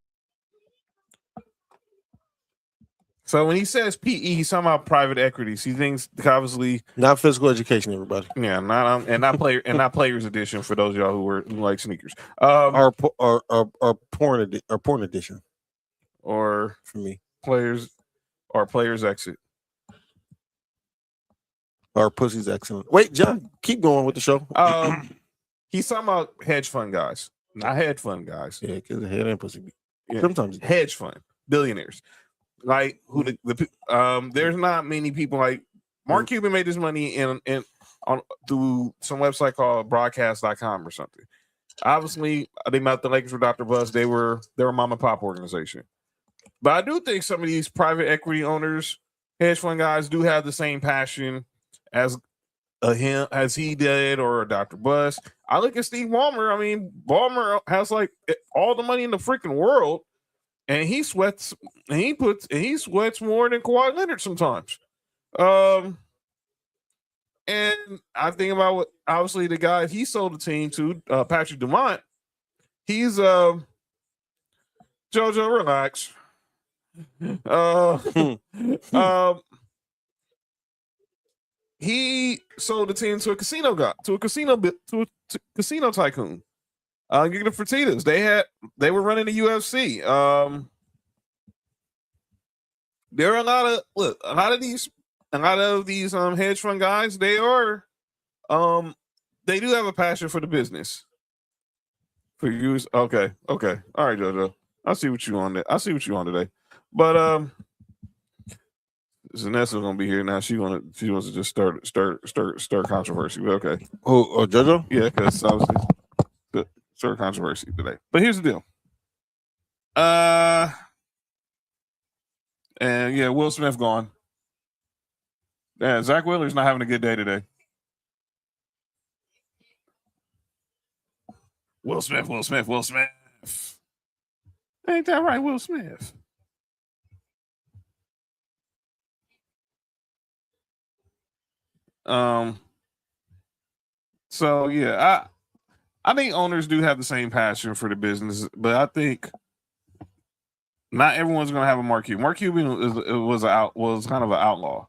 So when he says PE, he's talking about private equities. He thinks obviously not physical education, everybody. Yeah, not players edition for those of y'all who like sneakers. Or porn edition. Or for me. Players exit. Or pussy's excellent. Wait, John, keep going with the show. He's talking about hedge fund guys, not hedge fund guys. Yeah, because the head and pussy. Yeah. Sometimes hedge fund billionaires. Like who there's not many people like Mark Cuban made his money in through some website called broadcast.com or something. Obviously, they met the Lakers with Dr. Buzz. They were a mom and pop organization. But I do think some of these private equity owners, hedge fund guys, do have the same passion as he did or Dr. Buzz. I look at Steve Ballmer. I mean, Ballmer has like all the money in the freaking world. And he sweats more than Kawhi Leonard sometimes. And I think about what obviously the guy he sold the team to, Patrick Dumont. He's JoJo, relax. He sold the team to a casino guy, to a casino tycoon. Get the Fertitas. They were running the UFC. There are a lot of these hedge fund guys. They do have a passion for the business. For use, okay, all right, JoJo. I see what you on there. I see what you on today. But Vanessa's gonna be here now. She wants to just start controversy. But okay. Oh, JoJo? Yeah, because obviously. Sort of controversy today. But here's the deal. And yeah, Will Smith gone. Yeah, Zach Wheeler's not having a good day today. Will Smith. Ain't that right, Will Smith? So yeah, I think owners do have the same passion for the business, but I think not everyone's going to have a Mark Cuban. Mark Cuban was kind of an outlaw,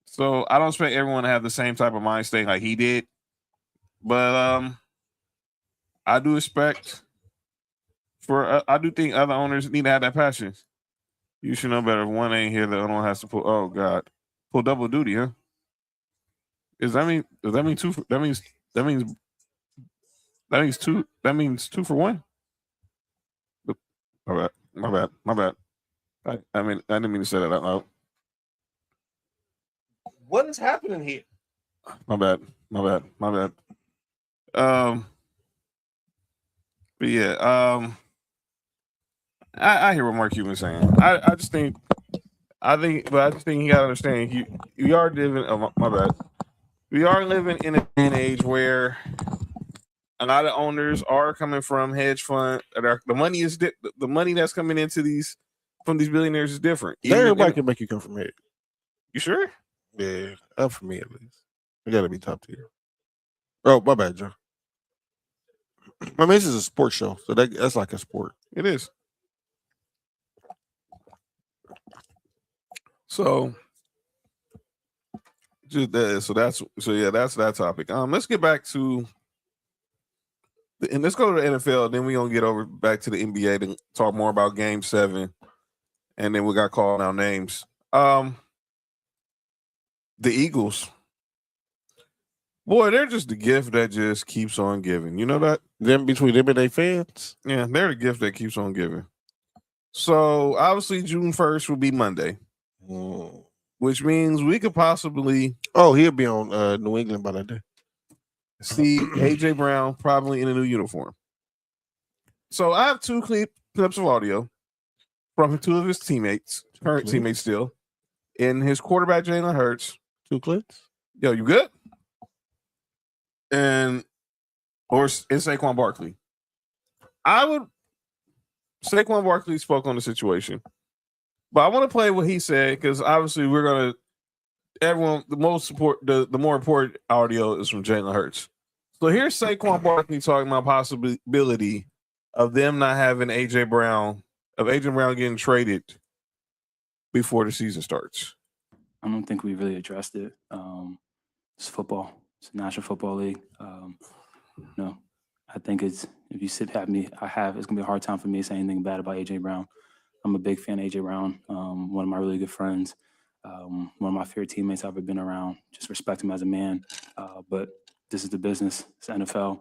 so I don't expect everyone to have the same type of mind state like he did. But I do expect I do think other owners need to have that passion. You should know better. If one ain't here, the other one has to pull. Oh God, pull double duty, huh? Does that mean two? That means two for one. My bad. I didn't mean to say that out loud. What is happening here? My bad. But yeah, I hear what Mark Cuban's saying. I just think you gotta understand we are living. Oh, my bad. We are living in an age where a lot of owners are coming from hedge fund. The money that's coming into from these billionaires is different. Everybody can make you come from here. You sure? Yeah, up for me at least. I gotta be top tier. Oh, my bad, Joe. I mean, this is a sports show, so that's like a sport. It is. So Just that's that topic. Let's get back to and let's go to the NFL. Then we're gonna get over back to the NBA to talk more about Game 7, and then we got calling out names. The Eagles, boy, they're just the gift that just keeps on giving. You know that? Them between them and their fans. Yeah, they're the gift that keeps on giving. So obviously June 1st will be Monday, which means we could possibly he'll be on New England by that day. See AJ Brown probably in a new uniform. So I have two clips of audio from two of his teammates, current teammates still, and his quarterback Jalen Hurts. 2 clips. Yo, you good? And Saquon Barkley. Saquon Barkley spoke on the situation, but I want to play what he said because obviously the more important audio is from Jalen Hurts. So here's Saquon Barkley talking about possibility of them not having AJ Brown getting traded before the season starts. I don't think we really addressed it. It's football. It's a National Football League. I think if you have me, it's gonna be a hard time for me to say anything bad about AJ Brown. I'm a big fan of AJ Brown. One of my really good friends. One of my favorite teammates I've ever been around. Just respect him as a man. But this is the business. It's NFL.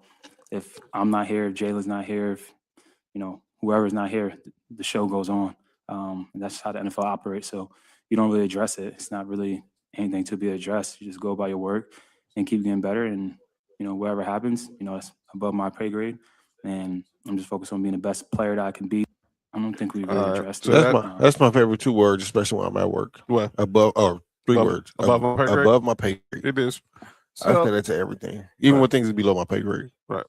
If I'm not here, if Jalen's not here, if whoever's not here, the show goes on. And that's how the NFL operates. So you don't really address it. It's not really anything to be addressed. You just go about your work and keep getting better. And whatever happens, it's above my pay grade. And I'm just focused on being the best player that I can be. I don't think we really addressed it. That's my favorite 2 words, especially when I'm at work. What? Above 3 words. Above my pay grade. It is. So, I say that to everything, even when things are below my pay grade. Right.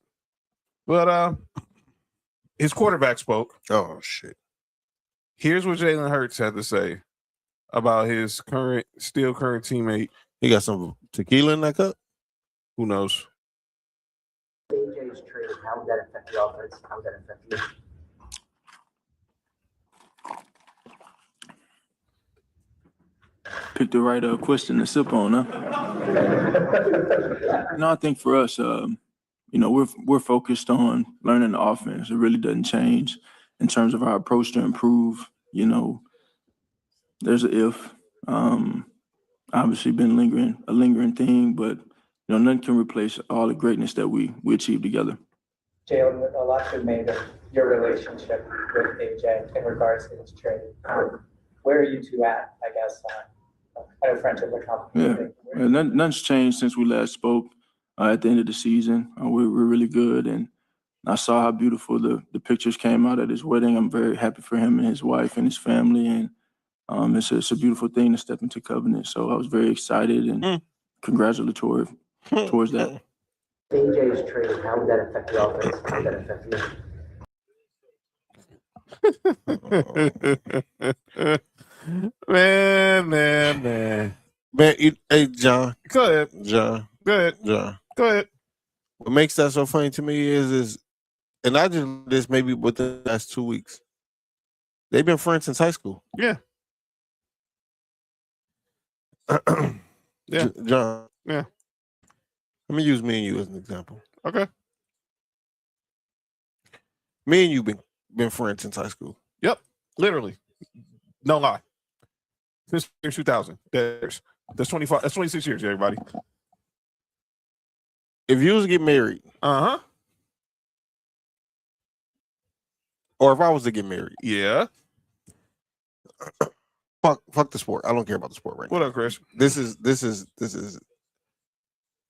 But his quarterback spoke. Oh shit. Here's what Jalen Hurts had to say about his current teammate. He got some tequila in that cup. Who knows? AJ's trade, how would that affect the offense? How would that affect you? Pick the right question to sip on, huh? I think for us, we're focused on learning the offense. It really doesn't change in terms of our approach to improve. There's an if. Obviously been a lingering thing, but nothing can replace all the greatness that we achieved together. Jalen, a lot you made of your relationship with AJ in regards to this trade. Where are you two at, I guess? I know friendship is complicated. Yeah, nothing's changed since we last spoke. At the end of the season, we're really good, and I saw how beautiful the pictures came out at his wedding. I'm very happy for him and his wife and his family, and it's a beautiful thing to step into covenant. So I was very excited and congratulatory towards that. AJ's trade, how would that affect the offense? How would that affect you? Man. Hey, John. Go ahead. John. Go ahead. What makes that so funny to me is, and I just this maybe within the last 2 weeks, they've been friends since high school. Yeah. Yeah. John. Yeah. Let me use me and you as an example. Okay. Me and you been friends since high school. Yep. Literally. No lie. Since 2000. That's 25. That's 26 years, everybody. If you was to get married, or if I was to get married, yeah. Fuck the sport. I don't care about the sport right now. What up, Chris? This is,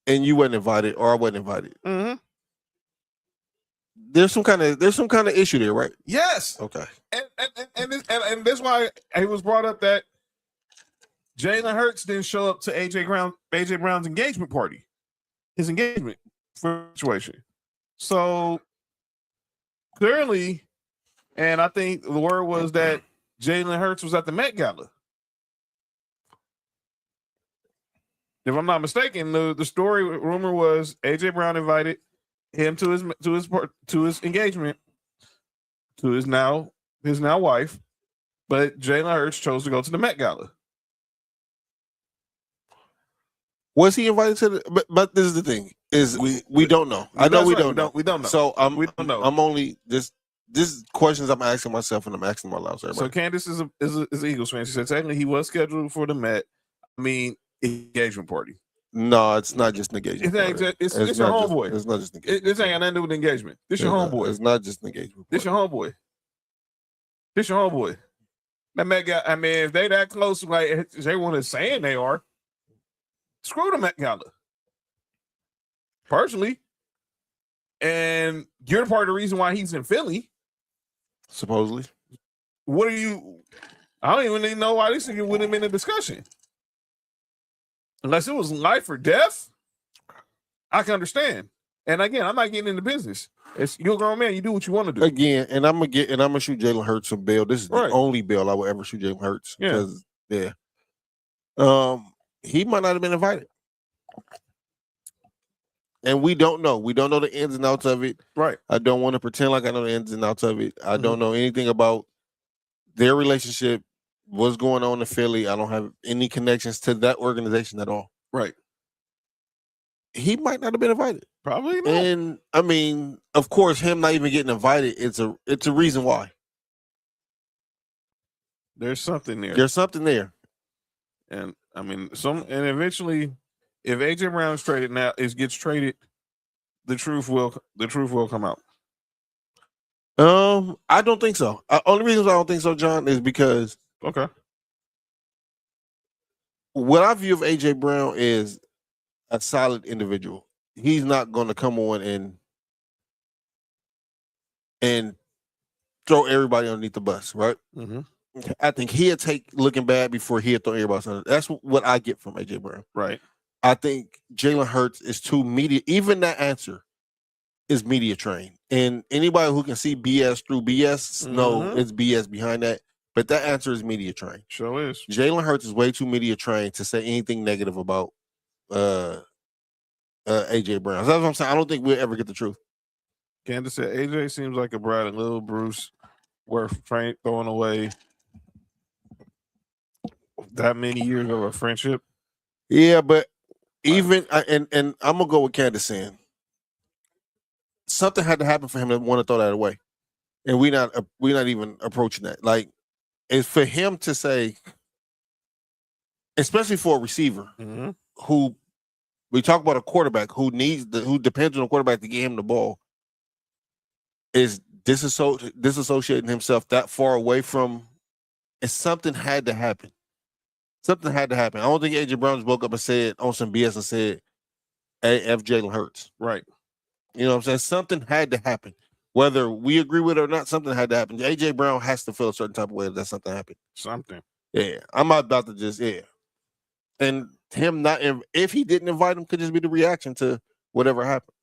and you wasn't invited, or I wasn't invited. Mm-hmm. There's some kind of issue there, right? Yes. Okay. And that's why it was brought up that Jalen Hurts didn't show up to AJ Brown's engagement party, his engagement situation. So clearly, and I think the word was that Jalen Hurts was at the Met Gala. If I'm not mistaken, the story rumor was AJ Brown invited him to his engagement to his now wife, but Jalen Hurts chose to go to the Met Gala. Was he invited to the? But this is the thing: is we don't know. I know we don't know. We don't know. So we don't know. I'm only this questions I'm asking myself and I'm asking my loud. So Candace is an Eagles fan. She said technically he was scheduled for the Met. I mean, engagement party. No, it's not just an engagement. It's your homeboy. It's not just engagement. This ain't got nothing to do with engagement. This your homeboy. It's not just an engagement. This your homeboy. This your homeboy. That Met guy. I mean, if they that close, like everyone is saying they are, screw the Met Gala. Personally, and you're part of the reason why he's in Philly. Supposedly. What are you? I don't even know why this thing would have been a discussion. Unless it was life or death, I can understand. And again, I'm not getting into business. You're a grown man. You do what you want to do. Again, and I'm gonna shoot Jalen Hurts some bail. This is the only bail I will ever shoot Jalen Hurts. Yeah. He might not have been invited. And we don't know. We don't know the ins and outs of it. Right. I don't want to pretend like I know the ins and outs of it. I don't know anything about their relationship, what's going on in Philly. I don't have any connections to that organization at all. Right. He might not have been invited. Probably not. And I mean, of course, him not even getting invited, it's a reason why. There's something there. There's something there. And I mean, and eventually, if AJ Brown is traded now, gets traded, the truth will come out. I don't think so. Only reason I don't think so, John, is because what I view of AJ Brown is a solid individual. He's not going to come on and throw everybody underneath the bus, right? Mm-hmm. I think he'll take looking bad before he'll throw everybody under. That's what I get from AJ Brown. Right. I think Jalen Hurts is too media. Even that answer is media trained. And anybody who can see BS through BS, no, it's BS behind that. But that answer is media trained. Sure is. Jalen Hurts is way too media trained to say anything negative about AJ Brown. So that's what I'm saying. I don't think we'll ever get the truth. Candace said AJ seems like a Brad and little Bruce worth throwing away that many years of a friendship. Yeah, but even and I'm gonna go with Candace saying something had to happen for him to want to throw that away, and we're not even approaching that. Like, it's for him to say, especially for a receiver who we talk about a quarterback who depends on a quarterback to get him the ball, is disassociating himself that far away from. And something had to happen. Something had to happen. I don't think AJ Brown just woke up and said on some BS and said, "Hey, F Jalen Hurts." Right. You know what I'm saying? Something had to happen. Whether we agree with it or not, something had to happen. AJ Brown has to feel a certain type of way that something happened. Something. Yeah. I'm not about to just, And him not, if he didn't invite him, could just be the reaction to whatever happened.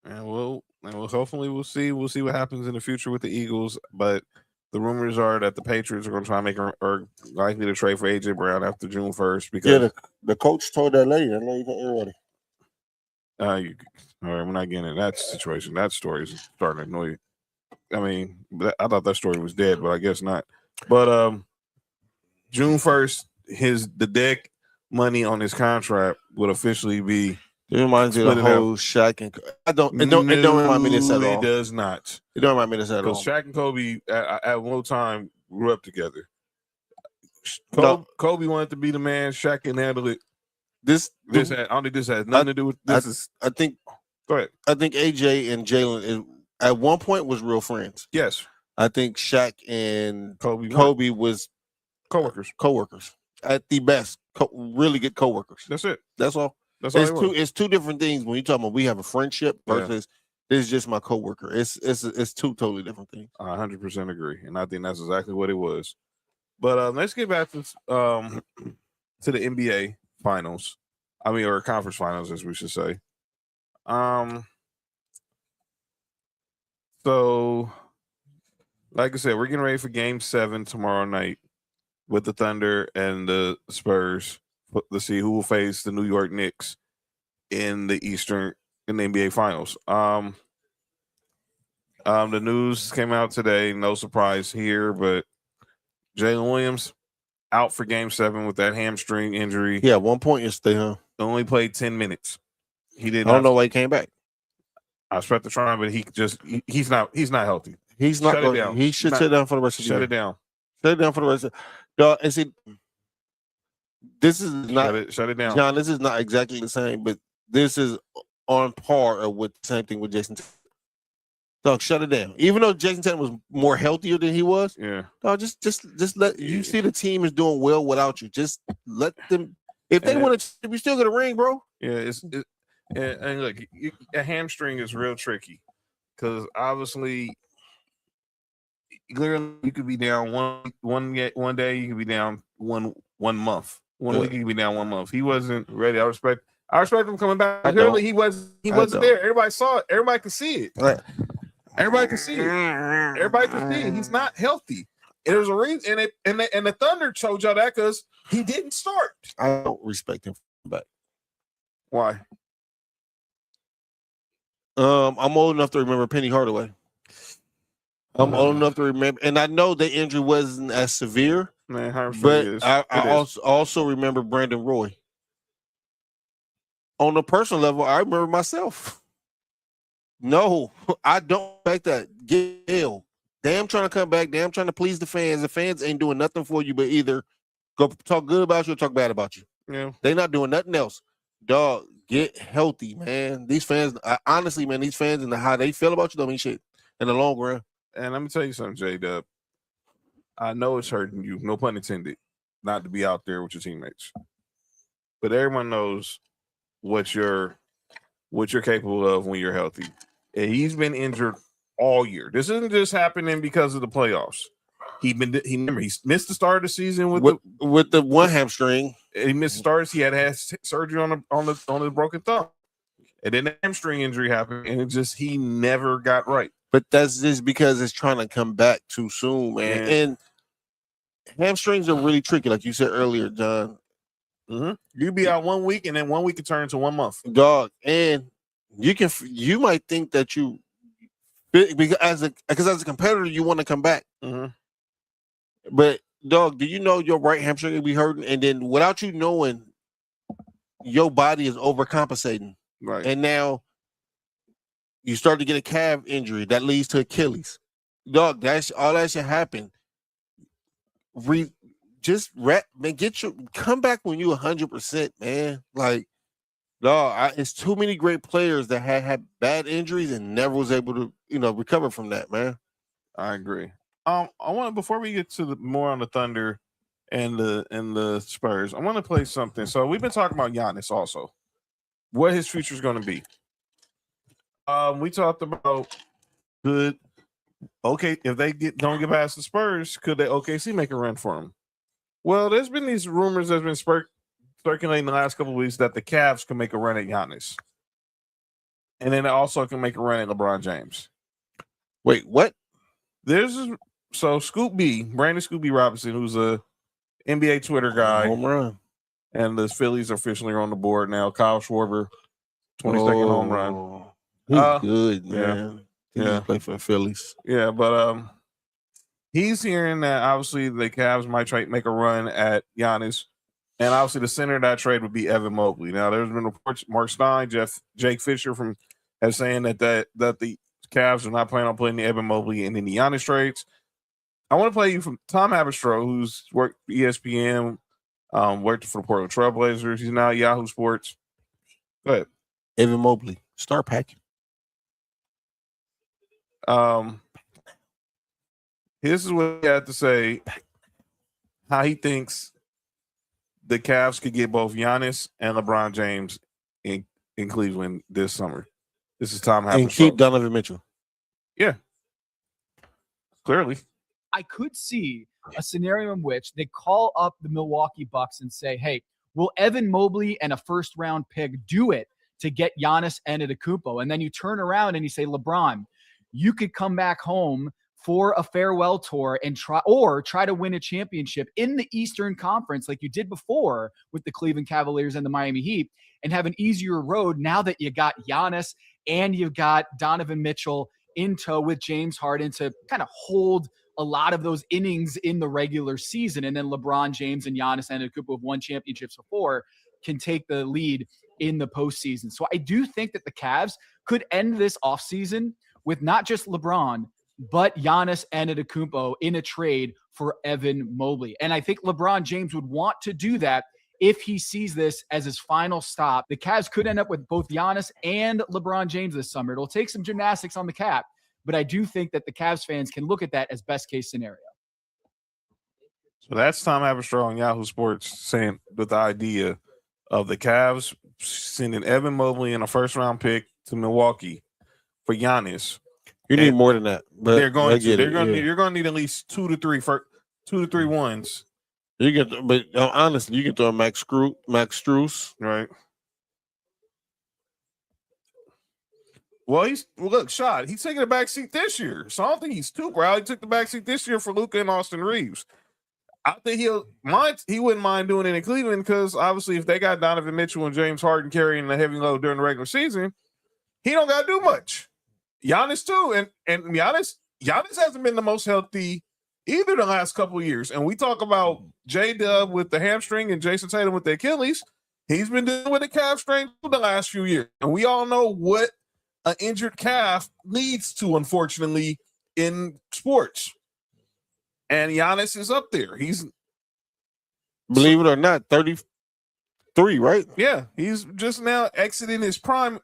And we'll hopefully we'll see what happens in the future with the Eagles. But the rumors are that the Patriots are going to try and are likely to trade for AJ Brown after June 1st because the coach told that lady everybody. All right, we're not getting in that situation. That story is starting to annoy you. I mean, I thought that story was dead, but I guess not. But June 1st, the deck money on his contract would officially be. It reminds me of the whole Shaq and it don't remind me this at all. It does not. It don't remind me this at all. Because Shaq and Kobe at one time grew up together. Kobe wanted to be the man. Shaq can handle it. I don't think this has nothing to do with this. I think. Go ahead. I think AJ and Jalen at one point was real friends. Yes. I think Shaq and Kobe was coworkers. Coworkers at the best. Really good coworkers. That's it. That's all. It's two different things when you talk about we have a friendship versus this is just my coworker. It's two totally different things. I 100% agree, and I think that's exactly what it was. But let's get back to the NBA finals. I mean, or conference finals, as we should say. So, like I said, we're getting ready for Game 7 tomorrow night with the Thunder and the Spurs. Let's see who will face the New York Knicks in the NBA Finals. The news came out today. No surprise here, but Jalen Williams out for Game 7 with that hamstring injury. Yeah, 1 point yesterday, huh? Only played 10 minutes. He did. I don't know why he came back. I expect to try, but he's not healthy. He's not going to. He should shut down for the rest of the year. Shut it down. Shut it down for the rest of the and see, this is not shut it down. John, this is not exactly the same, but this is on par with the same thing with Jason Tatum. Dog, shut it down. Even though Jason Tatum was more healthier than he was, dog, just let you see the team is doing well without you. Just let them. If they want to, you still get a ring, bro. Yeah, and look, a hamstring is real tricky because obviously, clearly, you could be down one day, you could be down one month. 1 week, you could be down 1 month. He wasn't ready. I respect him coming back. Clearly, he wasn't there. Everybody saw it. Everybody could see it. Right. Everybody can see it. Everybody can see it. He's not healthy. And there's a reason, and the Thunder told y'all that because he didn't start. I don't respect him back. Why? I'm old enough to remember Penny Hardaway. I'm old enough to remember, and I know the injury wasn't as severe. Man, but I also remember Brandon Roy. On a personal level, I remember myself. No, I don't expect that. Get ill. Damn trying to come back. Damn trying to please the fans. The fans ain't doing nothing for you but either go talk good about you or talk bad about you. Yeah. They not doing nothing else. Dog, get healthy, man. These fans, honestly, man, these fans and how they feel about you don't mean shit in the long run. And let me tell you something, J-Dub. I know it's hurting you, no pun intended, not to be out there with your teammates. But everyone knows what you're capable of when you're healthy. And he's been injured all year. This isn't just happening because of the playoffs. He missed the start of the season with the one hamstring. He missed starts. He had surgery on the broken thumb, and then the hamstring injury happened, and he never got right. But that's just because it's trying to come back too soon, man. And hamstrings are really tricky, like you said earlier, John. Mm-hmm. You be out 1 week, and then 1 week can turn to 1 month, dog. And you might think that you, because as a competitor, you want to come back. Mm-hmm. But dog, do you know your right hamstring will be hurting, and then without you knowing, your body is overcompensating, right? And now you start to get a calf injury that leads to Achilles. Dog, that's all that should happen. Man, come back when you 100%, man. Like, dog, it's too many great players that had bad injuries and never was able to, recover from that, man. I agree. I want, before we get to more on the Thunder and the Spurs, I want to play something. So we've been talking about Giannis also, what his future is going to be. We talked about if they don't get past the Spurs, could they OKC make a run for him? Well, there's been these rumors that's been circulating the last couple of weeks that the Cavs can make a run at Giannis, and then they also can make a run at LeBron James. Wait, what? So Brandon Scoop B Robinson, who's a NBA Twitter guy, home run, and the Phillies officially are on the board now. Kyle Schwarber, 22nd home run. He's good, man. Yeah, play for the Phillies. Yeah, but he's hearing that obviously the Cavs might try to make a run at Giannis, and obviously the center of that trade would be Evan Mobley. Now, there's been reports Mark Stein, Jake Fisher has saying that the Cavs are not planning on putting Evan Mobley in any Giannis trades. I want to play you from Tom Haberstroh, who's worked for ESPN, worked for the Portland Trailblazers. He's now at Yahoo Sports. Go ahead. Evan Mobley, start packing. This is what he had to say, how he thinks the Cavs could get both Giannis and LeBron James in Cleveland this summer. This is Tom Haberstroh. And keep Donovan Mitchell. Yeah. Clearly. I could see a scenario in which they call up the Milwaukee Bucks and say, hey, will Evan Mobley and a first-round pick do it to get Giannis Antetokounmpo? And then you turn around and you say, LeBron, you could come back home for a farewell tour and try to win a championship in the Eastern Conference like you did before with the Cleveland Cavaliers and the Miami Heat and have an easier road now that you got Giannis and you've got Donovan Mitchell in tow with James Harden to kind of hold a lot of those innings in the regular season. And then LeBron James and Giannis Antetokounmpo have won championships before, can take the lead in the postseason. So I do think that the Cavs could end this offseason with not just LeBron, but Giannis Antetokounmpo in a trade for Evan Mobley. And I think LeBron James would want to do that if he sees this as his final stop. The Cavs could end up with both Giannis and LeBron James this summer. It'll take some gymnastics on the cap, but I do think that the Cavs fans can look at that as best case scenario. So that's Tom Haberstroh on Yahoo Sports saying with the idea of the Cavs sending Evan Mobley and a first-round pick to Milwaukee for Giannis. You need more than that. But you're going to need at least 2 to 3 ones. You get, but honestly, you can throw Max Strus, right? Well, look, he's taking the back seat this year, so I don't think he's too proud. He took the back seat this year for Luka and Austin Reeves. I think he wouldn't mind doing it in Cleveland because obviously, if they got Donovan Mitchell and James Harden carrying the heavy load during the regular season, he don't got to do much. Giannis too, and Giannis hasn't been the most healthy either the last couple of years. And we talk about J-Dub with the hamstring and Jason Tatum with the Achilles. He's been dealing with the calf strain for the last few years. And we all know what an injured calf leads to, unfortunately, in sports. And Giannis is up there. He's, believe it or not, 33, right? Yeah, he's just now exiting his prime.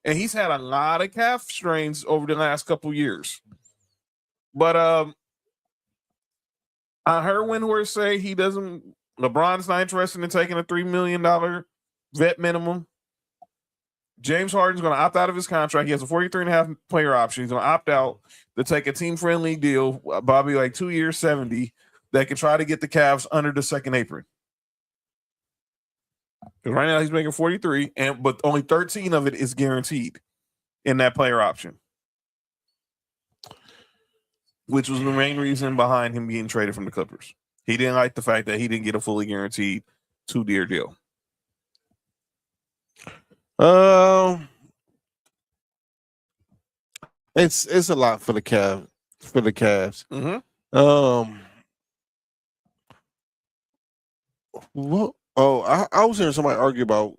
And he's had a lot of calf strains over the last couple of years. But I heard Windhorst say LeBron's not interested in taking a $3 million vet minimum. James Harden's going to opt out of his contract. He has a 43.5 player option. He's going to opt out to take a team-friendly deal, Bobby, like 2 years, 70, that can try to get the Cavs under the second apron. Because right now he's making 43, but only 13 of it is guaranteed in that player option, which was the main reason behind him being traded from the Clippers. He didn't like the fact that he didn't get a fully guaranteed 2-year deal. It's a lot for the Cavs. Mm-hmm. What? Oh, I was hearing somebody argue about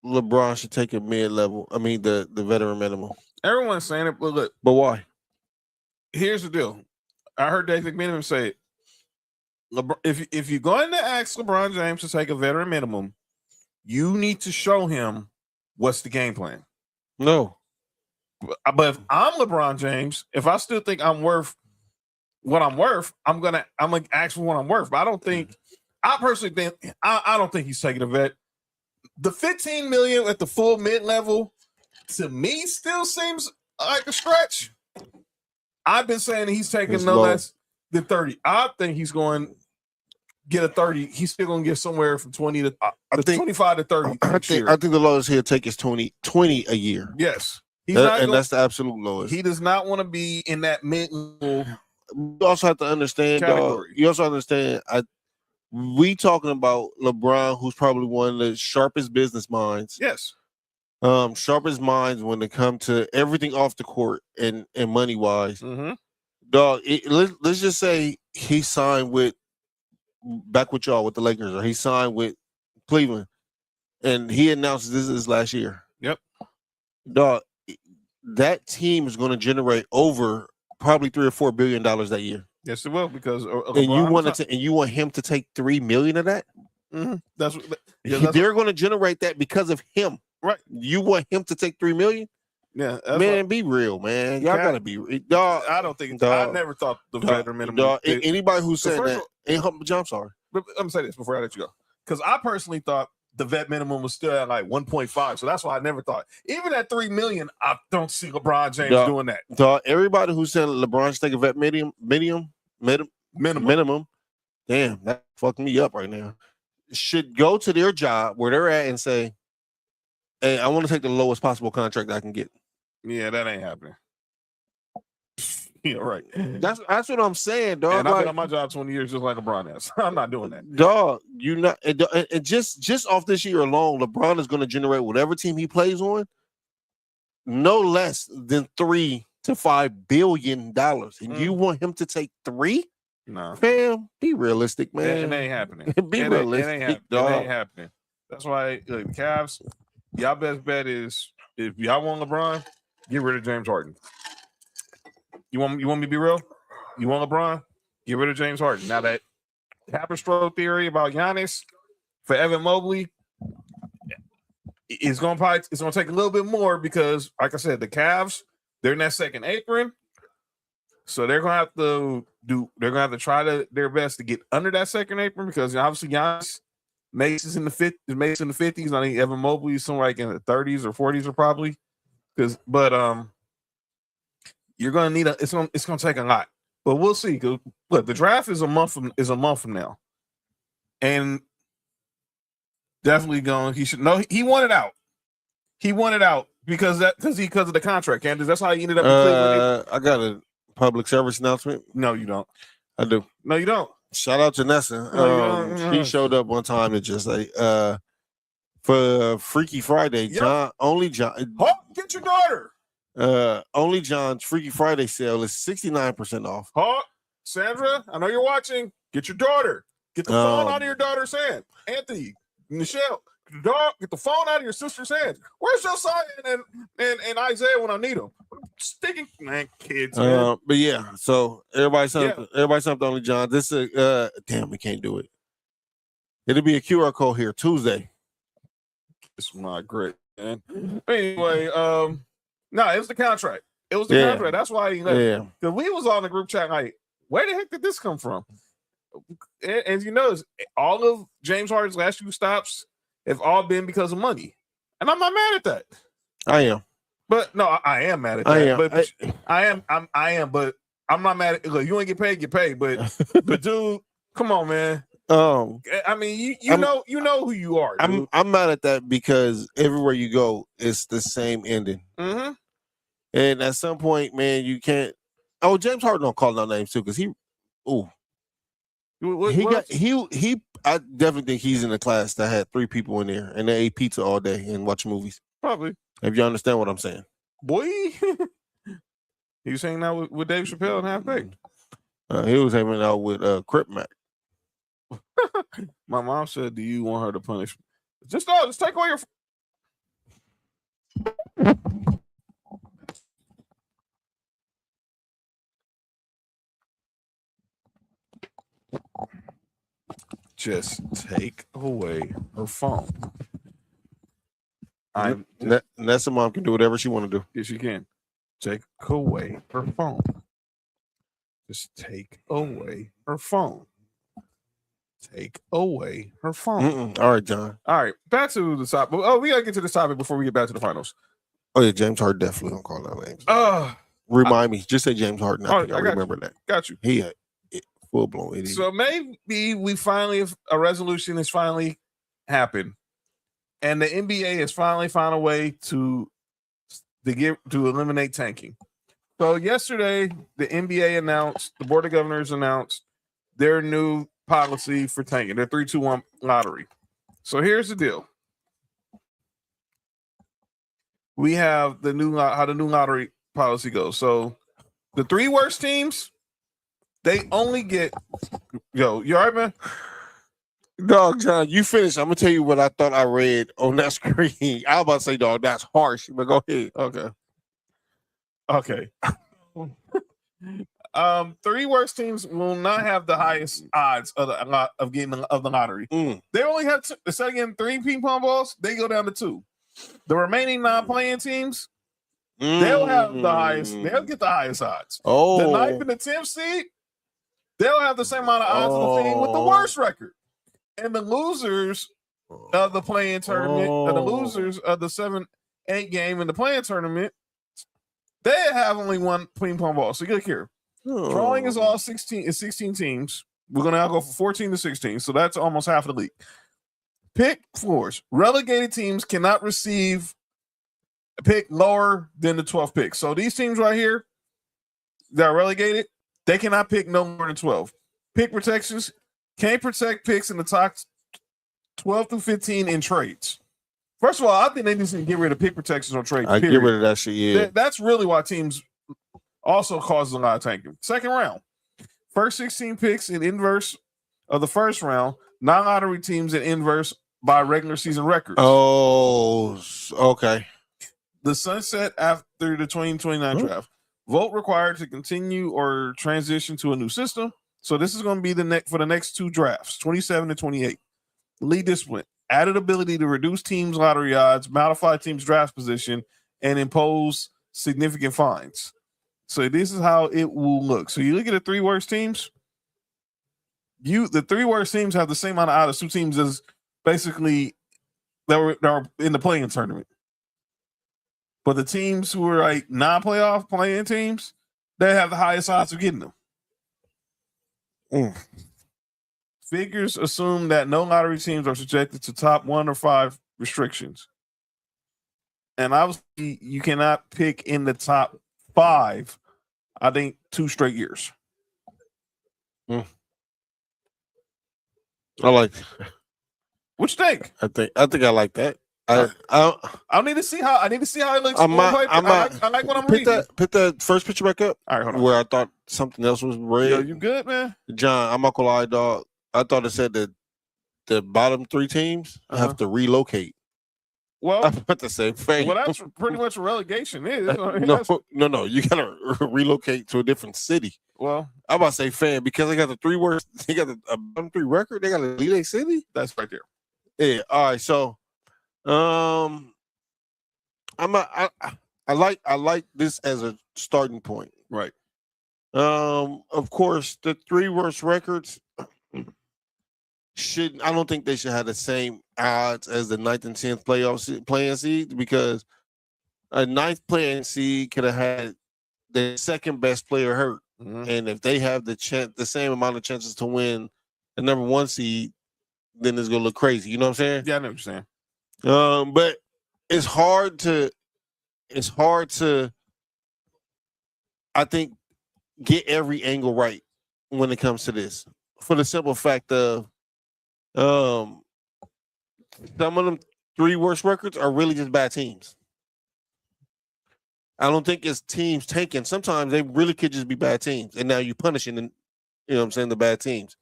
LeBron should take a mid-level. I mean, the veteran minimum. Everyone's saying it, but look. But why? Here's the deal. I heard David McMenamin say it. If you're going to ask LeBron James to take a veteran minimum, you need to show him what's the game plan. No. But if I'm LeBron James, if I still think I'm worth what I'm worth, I'm gonna ask for what I'm worth. But I personally think I don't think he's taking a vet. The $15 million at the full mid-level to me still seems like a stretch. I've been saying he's taking no less than 30. I think he's going to get a 30. He's still going to get somewhere from 20 to 25 to 30. I think the lowest he'll take is 20 a year. Yes. That's the absolute lowest. He does not want to be in that mid-level. You also have to understand, dog. You also understand, we talking about LeBron, who's probably one of the sharpest business minds. Yes. Sharpest minds when it comes to everything off the court and money wise. Mm-hmm. Dog, let's just say he signed back with y'all with the Lakers, or he signed with Cleveland, and he announced this is his last year. Yep. Dog, that team is going to generate over probably $3 or $4 billion that year. Yes, it will, because you want him to take $3 million of that. Mm-hmm. They're going to generate that because of him, right? You want him to take $3 million? Yeah, man, be real, man. Y'all gotta be, dog. I don't think. I never thought the veteran minimum. Dog, anybody who's saying that, I'm sorry. But let me say this before I let you go, because I personally thought the vet minimum was still at like 1.5, so that's why I never thought. Even at $3 million, I don't see LeBron James doing that. Dog, everybody who's saying LeBron should take a vet minimum, damn, that fucked me up right now. Should go to their job where they're at and say, "Hey, I want to take the lowest possible contract I can get." Yeah, that ain't happening. Yeah, right. That's what I'm saying, dog. And I've been on my job 20 years just like LeBron has. I'm not doing that. Dog, you not and just off this year alone, LeBron is going to generate whatever team he plays on no less than $3 to $5 billion, and you want him to take 3? No, fam, be realistic, man. It ain't happening. Be realistic, It ain't happening. That's why the Cavs. Y'all best bet is if y'all want LeBron, get rid of James Harden. You want me to be real? You want LeBron? Get rid of James Harden. Now that Capistro theory about Giannis for Evan Mobley, it's gonna take a little bit more because, like I said, the Cavs, they're in that second apron, so they're gonna have to try their best to get under that second apron because obviously Giannis makes in the 50s. I think Evan Mobley is somewhere like in the 30s or 40s or probably you're gonna need it's gonna take a lot, but we'll see. Cause look, the draft is a month from now, and definitely he wanted out. He wanted out because of the contract, Candace. That's how he ended up in Cleveland. I got a public service announcement. No, you don't. I do. No, you don't. Shout out to Nessa. She showed up one time and just like for Freaky Friday, John. Get your daughter. Only John's Freaky Friday sale is 69% off. Sandra, I know you're watching. Get your daughter. Get the phone out of your daughter's hand. Anthony, Michelle, get the phone out of your sister's hands. Where's Josiah and Isaiah when I need them? Sticking kids. Man. But yeah, so everybody signed up to Only John. This damn, we can't do it. It'll be a QR code here Tuesday. It's not great, man. Anyway, no, it was the contract. It was the contract. That's why he left. Yeah. Because we was on the group chat like, where the heck did this come from? As you notice, all of James Harden's last few stops have all been because of money. And I'm not mad at that. I am. But no, I am mad at that. I am, but I'm not mad at look, you ain't get paid, but dude, come on, man. I mean, you know who you are. Dude. I'm mad at that because everywhere you go, it's the same ending. Mm-hmm. And at some point, man, you can't. Oh, James Harden don't call no names too, because he. I definitely think he's in a class that had 3 people in there and they ate pizza all day and watch movies. Probably. If you understand what I'm saying. Boy, he was hanging out with Dave Chappelle and Half Baked. He was hanging out with Crip Mac. My mom said, "Do you want her to punish?" Just take away your. Just take away her phone. Nessa mom can do whatever she want to do. Yes, she can. Take away her phone. Just take away her phone. Take away her phone. All right, John. All right, back to the topic. Oh, we gotta get to this topic before we get back to the finals. Oh yeah, James Harden definitely don't call no names. Remind me. Just say James Harden. I remember that. Got you. He full blown idiot. So maybe a resolution has finally happened, and the NBA has finally found a way to eliminate tanking. So yesterday, the Board of Governors announced their new policy for tanking, their 3-2-1 lottery. So here's the deal. We have how the new lottery policy goes. So the 3 worst teams, they only get you all right, man? Dog, John, you finish. I'm gonna tell you what I thought I read on that screen. I was about to say, dog, that's harsh, but go ahead. Okay. 3 worst teams will not have the highest odds of getting the lottery. They only have instead of getting 3 ping pong balls, they go down to 2. The remaining non-playing teams, they'll have the highest. They'll get the highest odds. The 9th and the 10th seed, they'll have the same amount of odds as the team with the worst record. And the losers of the playing tournament, the losers of the 7-8 game in the playing tournament, they have only 1 ping pong ball. So look here. Drawing is all 16 teams. We're gonna now go from 14 to 16. So that's almost half of the league. Pick floors. Relegated teams cannot receive a pick lower than the 12th pick. So these teams right here that are relegated, they cannot pick no more than 12. Pick protections can't protect picks in the top 12 through 15 in trades. First of all, I think they just need to get rid of pick protections on trades. I get rid of that shit. Yeah, that's really why teams also causes a lot of tanking. Second round, first 16 picks in inverse of the first round, non-lottery teams in inverse by regular season records. Oh, okay. The sunset after the 2029 draft. Vote required to continue or transition to a new system. So this is going to be for the next 2 drafts, 27 and 28. Lead discipline, added ability to reduce teams' lottery odds, modify teams' draft position, and impose significant fines. So this is how it will look. So you look at the 3 worst teams. The 3 worst teams have the same amount of odds as 2 teams as basically that were in the playing tournament. But the teams who are like non-playoff playing teams, they have the highest odds of getting them. Figures assume that no lottery teams are subjected to top 1 or 5 restrictions. And obviously, you cannot pick in the top 5, I think, 2 straight years. I like that. What you think? I think I like that. I need to see how it looks. I like what I'm reading. Put that first picture back up. All right, hold on. Where I thought something else was red. Yo, you good, man? John, I'm not gonna lie, dog. I thought it said that the bottom 3 teams have to relocate. Well, I'm about to say, well, that's pretty much what relegation is. No. You gotta relocate to a different city. Well, I'm about to say, fan, because they got the 3 worst. They got a bottom 3 record. They got to lead a city. That's right there. Yeah. All right. So, I like this as a starting point. Right. Of course, the 3 worst records I don't think they should have the same odds as the 9th and 10th playing seed, because a 9th playing seed could have had the second best player hurt. Mm-hmm. And if they have the same amount of chances to win the number 1 seed, then it's gonna look crazy. You know what I'm saying? Yeah, I know what you're saying. But it's hard to I think get every angle right when it comes to this, for the simple fact of some of them 3 worst records are really just bad teams. I don't think it's teams tanking. Sometimes they really could just be bad teams, and now you're punishing them, you know what I'm saying, the bad teams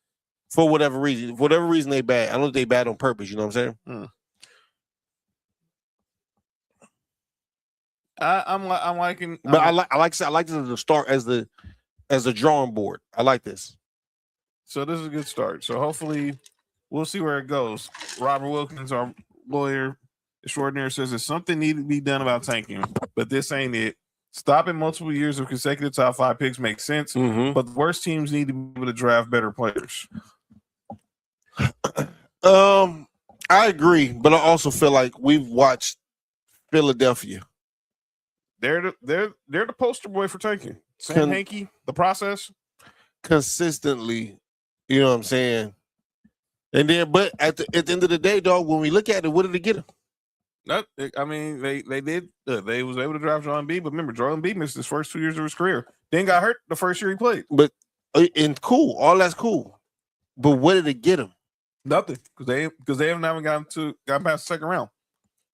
for whatever reason. For whatever reason they bad. I don't think they bad on purpose. You know what I'm saying? I'm liking, but I like this as the start, as the drawing board. I like this. So this is a good start. So hopefully we'll see where it goes. Robert Wilkins, our lawyer extraordinaire, says that something needed to be done about tanking, but this ain't it. Stopping multiple years of consecutive top 5 picks makes sense, but the worst teams need to be able to draft better players. I agree, but I also feel like we've watched Philadelphia. They're the poster boy for tanking. Sam Hinkie, the process consistently. You know what I'm saying? And then, but at the end of the day, dog, when we look at it, what did it get them? I mean, they did. They was able to draft Joel Embiid, but remember, Joel Embiid missed his first 2 years of his career. Then got hurt the first year he played. But and cool, all that's cool. But what did it get him? Nothing, because they haven't gotten past the second round.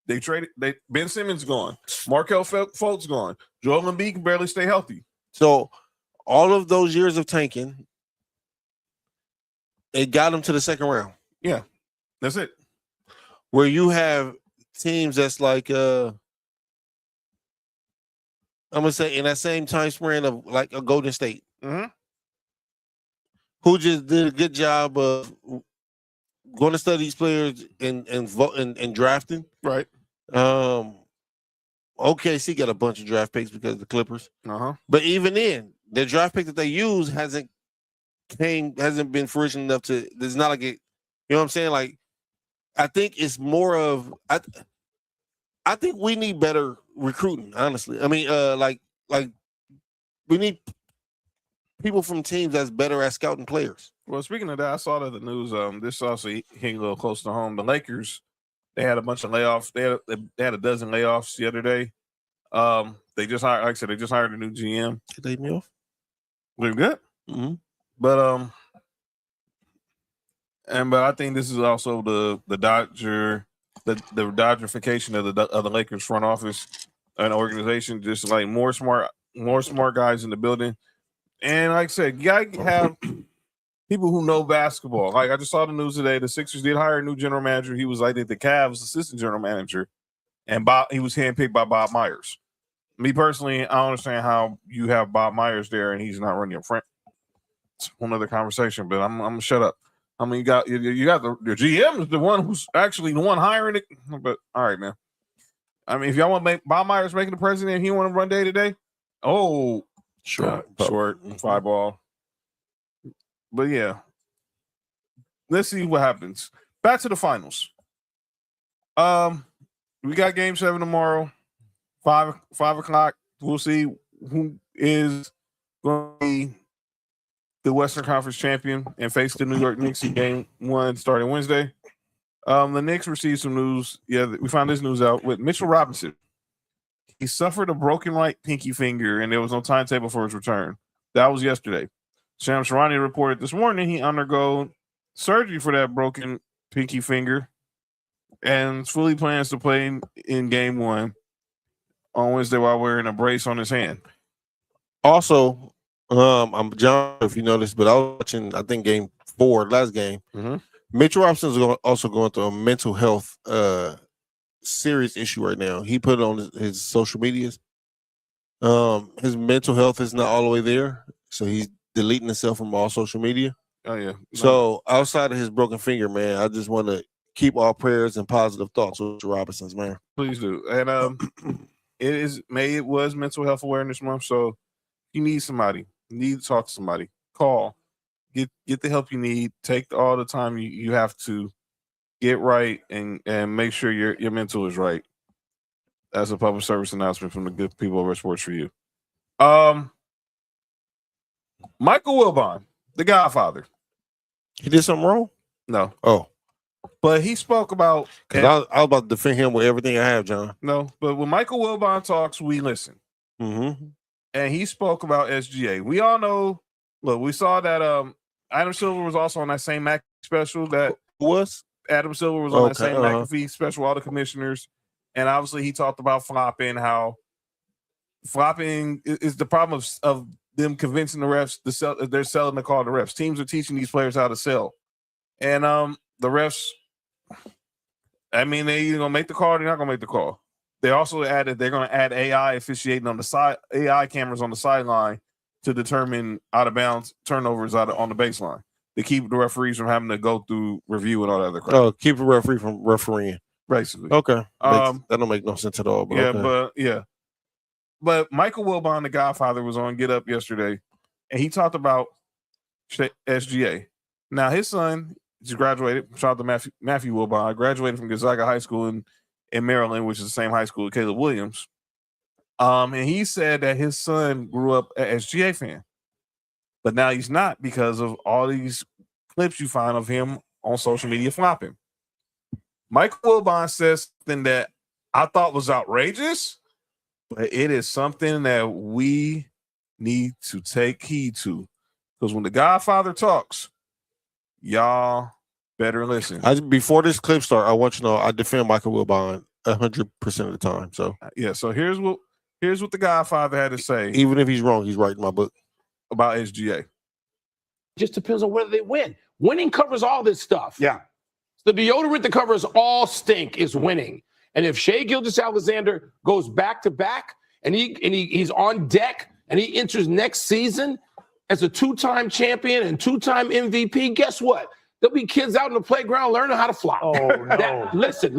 They traded. Ben Simmons gone. Markelle Fultz gone. Joel Embiid can barely stay healthy. So all of those years of tanking, it got him to the second round. Yeah, that's it. Where you have teams that's like I'm gonna say in that same time span of like a Golden State, who just did a good job of going to study these players and drafting. Right. OKC got a bunch of draft picks because of the Clippers. But even then, the draft pick that they use hasn't been fruition enough to. There's not like it. You know what I'm saying? Like, I think it's more of I think we need better recruiting. Honestly, I mean, like we need people from teams that's better at scouting players. Well, speaking of that, I saw that the news. This also hitting a little close to home. The Lakers, they had a bunch of layoffs. They had a dozen layoffs the other day. They just hired, like I said, they just hired a new GM. Did they me off? We're good. But I think this is also the Dodgerification of the Lakers front office and organization. Just like more smart more smart guys in the building. And like I said, you got to have people who know basketball. Like I just saw the news today. The Sixers did hire a new general manager. He was like the Cavs assistant general manager. And he was handpicked by Bob Myers. Me personally, I don't understand how you have Bob Myers there and he's not running your front. It's one other conversation, but I'm gonna shut up. I mean, you got the GM is the one who's actually the one hiring it. But all right, man. I mean, if y'all want to make Bob Myers making the president, and he want to run day to day. Oh, short, fly ball. But yeah, let's see what happens. Back to the finals. We got Game 7 tomorrow, 5 o'clock. We'll see who is going to be the Western Conference champion and face the New York Knicks in Game 1 starting Wednesday. The Knicks received some news. Yeah, we found this news out with Mitchell Robinson. He suffered a broken right pinky finger, and there was no timetable for his return. That was yesterday. Shams Charania reported this morning he undergo surgery for that broken pinky finger and fully plans to play in Game 1 on Wednesday while wearing a brace on his hand. Also, I'm John, if you noticed, but I was watching, I think, Game 4, last game. Mm-hmm. Mitchell Robinson is also going through a mental health serious issue right now. He put it on his social medias. His mental health is not all the way there, so he's deleting himself from all social media. Oh, yeah. So outside of his broken finger, man, I just want to keep all prayers and positive thoughts with Robinson's, man. Please do. And it was Mental Health Awareness Month, so you need somebody. You need to talk to somebody. Call. Get the help you need. Take all the time you have to get right and make sure your mental is right. That's a public service announcement from the good people over at Sports for You. Michael Wilbon, the Godfather. He did something wrong? No. Oh. But he spoke about... Because I was about to defend him with everything I have, John. No, but when Michael Wilbon talks, we listen. Mm-hmm. And he spoke about SGA. We all know... Look, we saw that Adam Silver was also on that same McAfee special. That was? Adam Silver was on that same McAfee special, all the commissioners. And obviously he talked about flopping, how flopping is the problem of them convincing the refs to sell. They're selling the call to refs. Teams are teaching these players how to sell. And the refs... I mean, they either gonna make the call or they're not gonna make the call. They also added they're gonna add AI officiating on the side, AI cameras on the sideline to determine out of bounds turnovers on the baseline to keep the referees from having to go through review and all that other crap. Oh, keep the referee from refereeing, basically. Okay, that don't make no sense at all. But but Michael Wilbon, the Godfather, was on Get Up yesterday, and he talked about SGA. Now his son. Just graduated. Shout out to Matthew Wilbon. I graduated from Gonzaga High School in Maryland, which is the same high school as Caleb Williams. And he said that his son grew up an SGA fan, but now he's not because of all these clips you find of him on social media flopping. Michael Wilbon says something that I thought was outrageous, but it is something that we need to take heed to, because when the Godfather talks, y'all better listen. Before this clip start, I want you to know I defend Michael Wilbon 100% of the time. So so here's what the Godfather had to say. Even if he's wrong, he's right in my book about SGA. Just depends on whether they win. Winning covers all this stuff. Yeah. The deodorant that covers all stink is winning. And if Shai Gilgeous-Alexander goes back to back and he's on deck and he enters next season as a two-time champion and two-time MVP, guess what? There'll be kids out in the playground learning how to flop. Oh, no. Listen.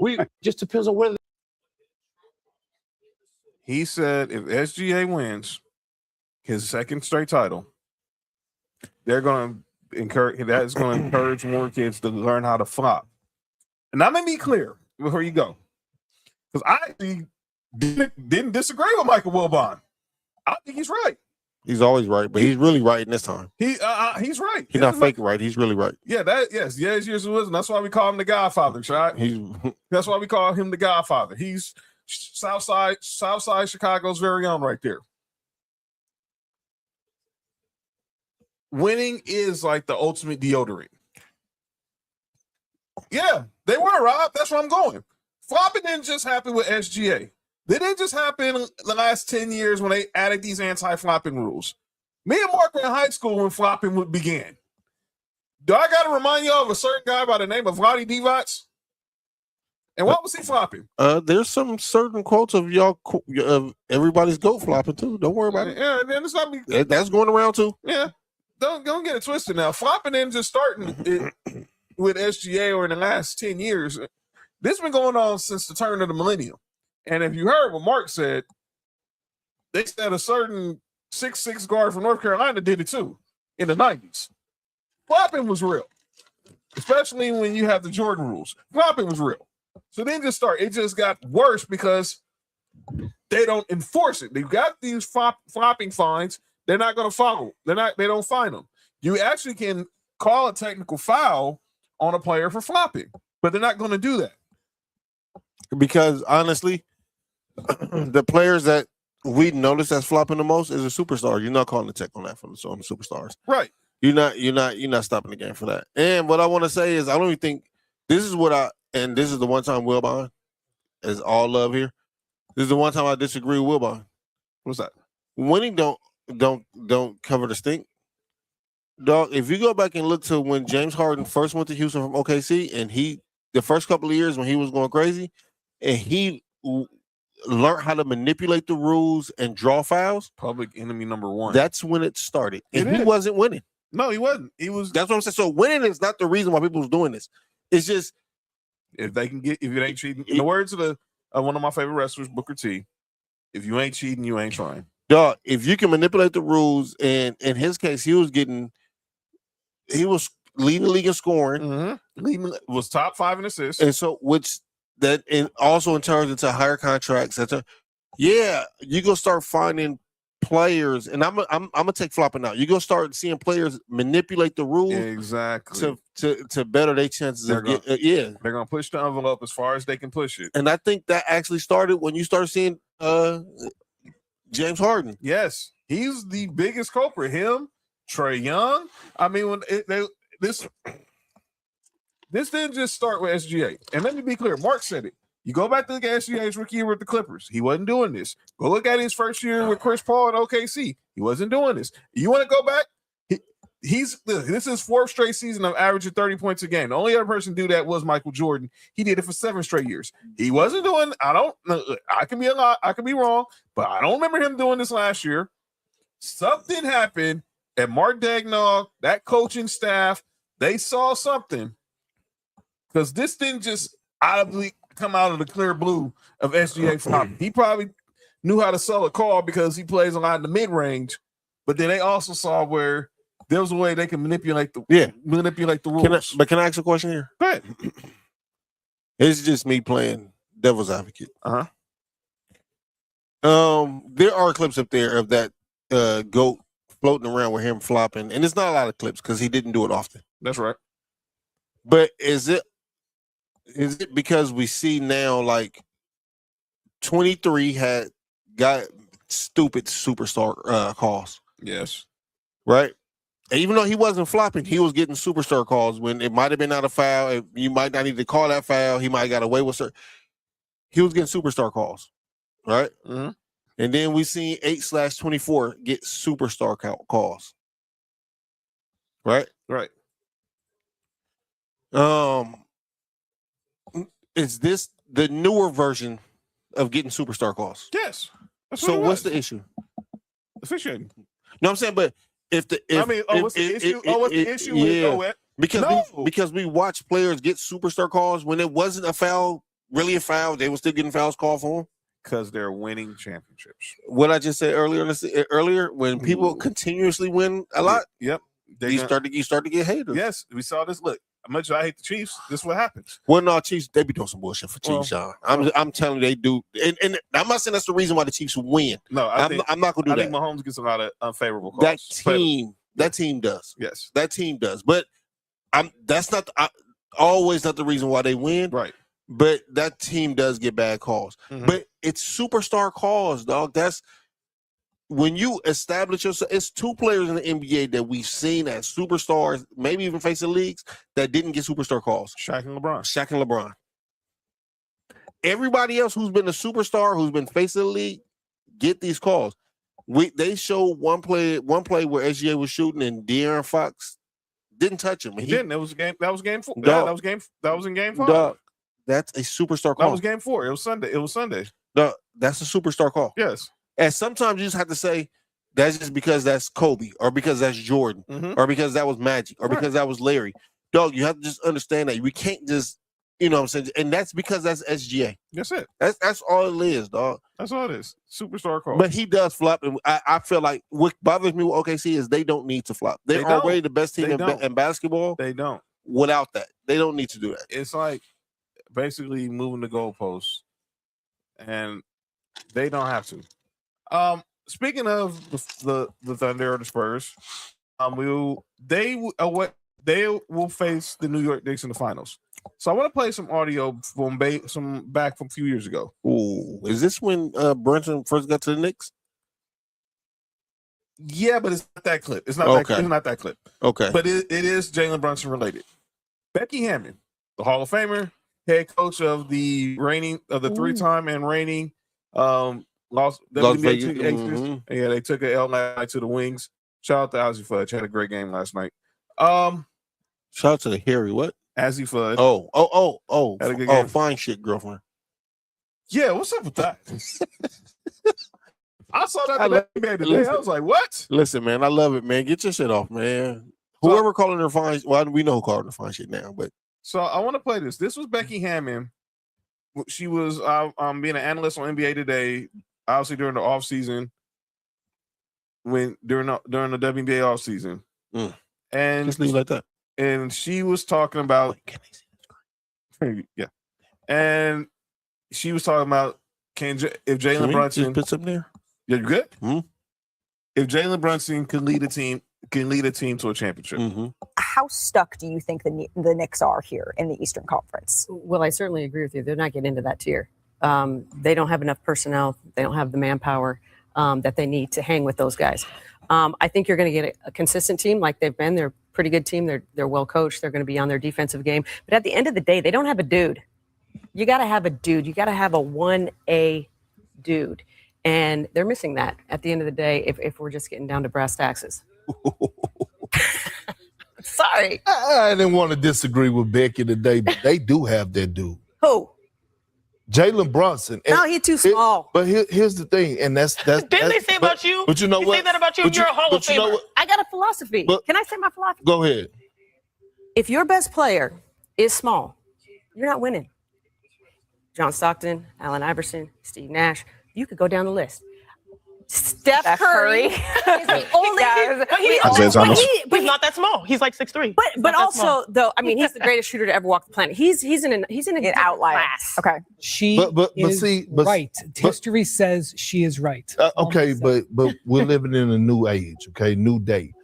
We just depends on whether. He said if SGA wins his second straight title, they're going to encourage more kids to learn how to flop. And that made me clear before you go, because I actually didn't disagree with Michael Wilbon. I think he's right. He's always right, but he's really right in this time. He's right. He's not faking right. He's really right. Yeah, yes, years of wisdom. That's why we call him the Godfather, right? That's why we call him the Godfather. He's Southside Chicago's very own right there. Winning is like the ultimate deodorant. Yeah, they were, Rob. That's where I'm going. Flopping didn't just happen with SGA. Did it just happen the last 10 years when they added these anti-flopping rules? Me and Mark were in high school when flopping began. Do I got to remind y'all of a certain guy by the name of Vlade Divac? And what was he flopping? There's some certain quotes of y'all, of everybody's goat flopping too. Don't worry about it. Yeah, man, it's not me. That's going around too. Yeah, don't get it twisted now. Flopping didn't just start with SGA or in the last 10 years. This has been going on since the turn of the millennium. And if you heard what Mark said, they said a certain 6'6" guard from North Carolina did it too in the 90s. Flopping was real, especially when you have the Jordan rules. Flopping was real. So then it just got worse because they don't enforce it. They've got these flopping fines. They're not going to follow. They don't fine them. You actually can call a technical foul on a player for flopping, but they're not going to do that. Because honestly, the players that we notice that's flopping the most is a superstar. You're not calling the tech on that from the superstars. Right. You're not stopping the game for that. And what I want to say is I don't even think this is the one time Wilbon is all love here. This is the one time I disagree with Wilbon. What's that? Winning don't cover the stink. Dog, if you go back and look to when James Harden first went to Houston from OKC, and the first couple of years when he was going crazy, and he learned how to manipulate the rules and draw fouls. Public enemy number one. That's when it started. And he wasn't winning. No, he wasn't. That's what I'm saying. So winning is not the reason why people was doing this. It's just if it ain't cheating. In the words of one of my favorite wrestlers, Booker T, if you ain't cheating, you ain't trying. Dog, if you can manipulate the rules, and in his case, he was leading the league in scoring. Mm-hmm. Was top 5 in assists. And so also in turns into higher contracts. Yeah, you go start finding players, and I'm gonna take flopping out. You go start seeing players manipulate the rules exactly to better their chances. They're gonna push the envelope as far as they can push it. And I think that actually started when you start seeing James Harden. Yes, he's the biggest culprit. Him, Trae Young. I mean, this didn't just start with SGA. And let me be clear, Mark said it. You go back to look at SGA's rookie year with the Clippers. He wasn't doing this. Go look at his first year with Chris Paul and OKC. He wasn't doing this. You want to go back? This is his 4th straight season of averaging 30 points a game. The only other person to do that was Michael Jordan. He did it for 7 straight years. He wasn't doing. I can be a lot. I can be wrong, but I don't remember him doing this last year. Something happened at Mark Daigneault, that coaching staff. They saw something because this didn't just come out of the clear blue of SGA flopping. He probably knew how to sell a call because he plays a lot in the mid range, but then they also saw where there was a way they can manipulate the rules. Can I ask a question here? Go ahead. It's just me playing devil's advocate. Uh-huh. There are clips up there of that GOAT floating around with him flopping, and it's not a lot of clips because he didn't do it often. That's right. But is it because we see now like 23 got stupid superstar calls? Yes. Right? And even though he wasn't flopping, he was getting superstar calls when it might have been out of foul. You might not need to call that foul. He might have got away with it. He was getting superstar calls, right? Mm-hmm. And then we seen 8/24 get superstar calls, right? Right. Is this the newer version of getting superstar calls? Yes. So what's the issue? Officiating. No, I'm saying, but what's the issue? What's the issue with it? Because we watch players get superstar calls when it wasn't a foul, really a foul. They were still getting fouls called for them because they're winning championships. What I just said earlier, when people continuously win a lot, yep, you start to get haters. Yes, we saw this. Look, how much I hate the Chiefs. This is what happens. Well, no, Chiefs, they be doing some bullshit for Chiefs, Sean. I'm telling you, they do. And I'm not saying that's the reason why the Chiefs win. No, I'm not going to do that. I think Mahomes gets a lot of unfavorable calls. That team does. Yes, that team does. But that's not always not the reason why they win. Right. But that team does get bad calls. Mm-hmm. But it's superstar calls, dog. That's when you establish yourself. It's 2 players in the NBA that we've seen as superstars, maybe even facing leagues that didn't get superstar calls. Shaq and LeBron. Shaq and LeBron. Everybody else who's been a superstar, who's been face of the league, get these calls. They showed one play where SGA was shooting and De'Aaron Fox didn't touch him. He didn't. That was game 4. Dog, That was in game 5. Dog, that's a superstar call. That was game 4. It was Sunday. Dog, that's a superstar call. Yes. And sometimes you just have to say that's just because that's Kobe, or because that's Jordan, or because that was Magic, or because that was Larry. Dog, you have to just understand that we can't just, you know what I'm saying? And that's because that's SGA. That's it. That's all it is, dog. That's all it is. Superstar call. But he does flop, and I feel like what bothers me with OKC is they don't need to flop. They're already the best team in basketball. They don't. Without that, they don't need to do that. It's like basically moving the goalposts, and they don't have to. Speaking of the Thunder or the Spurs, they will face the New York Knicks in the finals. So I want to play some audio from back from a few years ago. Ooh, is this when Brunson first got to the Knicks? Yeah, but it's not that clip. It's not that clip. Okay. But it is Jalen Brunson related. Becky Hammon, the Hall of Famer, head coach of the three-time and reigning Las Vegas. Yeah, they took an L night to the Wings. Shout out to Ozzie Fudge. Had a great game last night. Shout out to the Harry what? Ozzie Fudge. Had a good game. Fine shit, girlfriend. Yeah, what's up with that? I saw that today. I was like, what? Listen, man, I love it, man. Get your shit off, man. Whoever calling her fine, well, we know who called her fine shit now, but so I want to play this. This was Becky Hammon. She was being an analyst on NBA Today, obviously during the off season, during the WNBA off season, and just leave it like that. And she was talking about, yeah, and she was talking about if Jalen Brunson put something there. Yeah, you good? Mm-hmm. If Jalen Brunson can lead a team to a championship. Mm-hmm. How stuck do you think the Knicks are here in the Eastern Conference? Well, I certainly agree with you. They're not getting into that tier. They don't have enough personnel. They don't have the manpower that they need to hang with those guys. I think you're going to get a consistent team like they've been. They're a pretty good team. They're well coached. They're going to be on their defensive game. But at the end of the day, they don't have a dude. You got to have a dude. You got to have a 1A dude. And they're missing that at the end of the day if we're just getting down to brass taxes. Sorry. I didn't want to disagree with Becky today, but they do have that dude. Who? Jalen Brunson. No, he's too small. But here's the thing, and that's Didn't they say about you? But you know what? They say that about you. You're a Hall of Famer. I got a philosophy. Can I say my philosophy? Go ahead. If your best player is small, you're not winning. John Stockton, Allen Iverson, Steve Nash. You could go down the list. Steph Curry is the only. He's not that small. He's like 6'3". But also though, I mean, he's the greatest shooter to ever walk the planet. He's in an outlier class. Okay. She is right. History says she is right. Okay, but we're living in a new age. Okay, new day.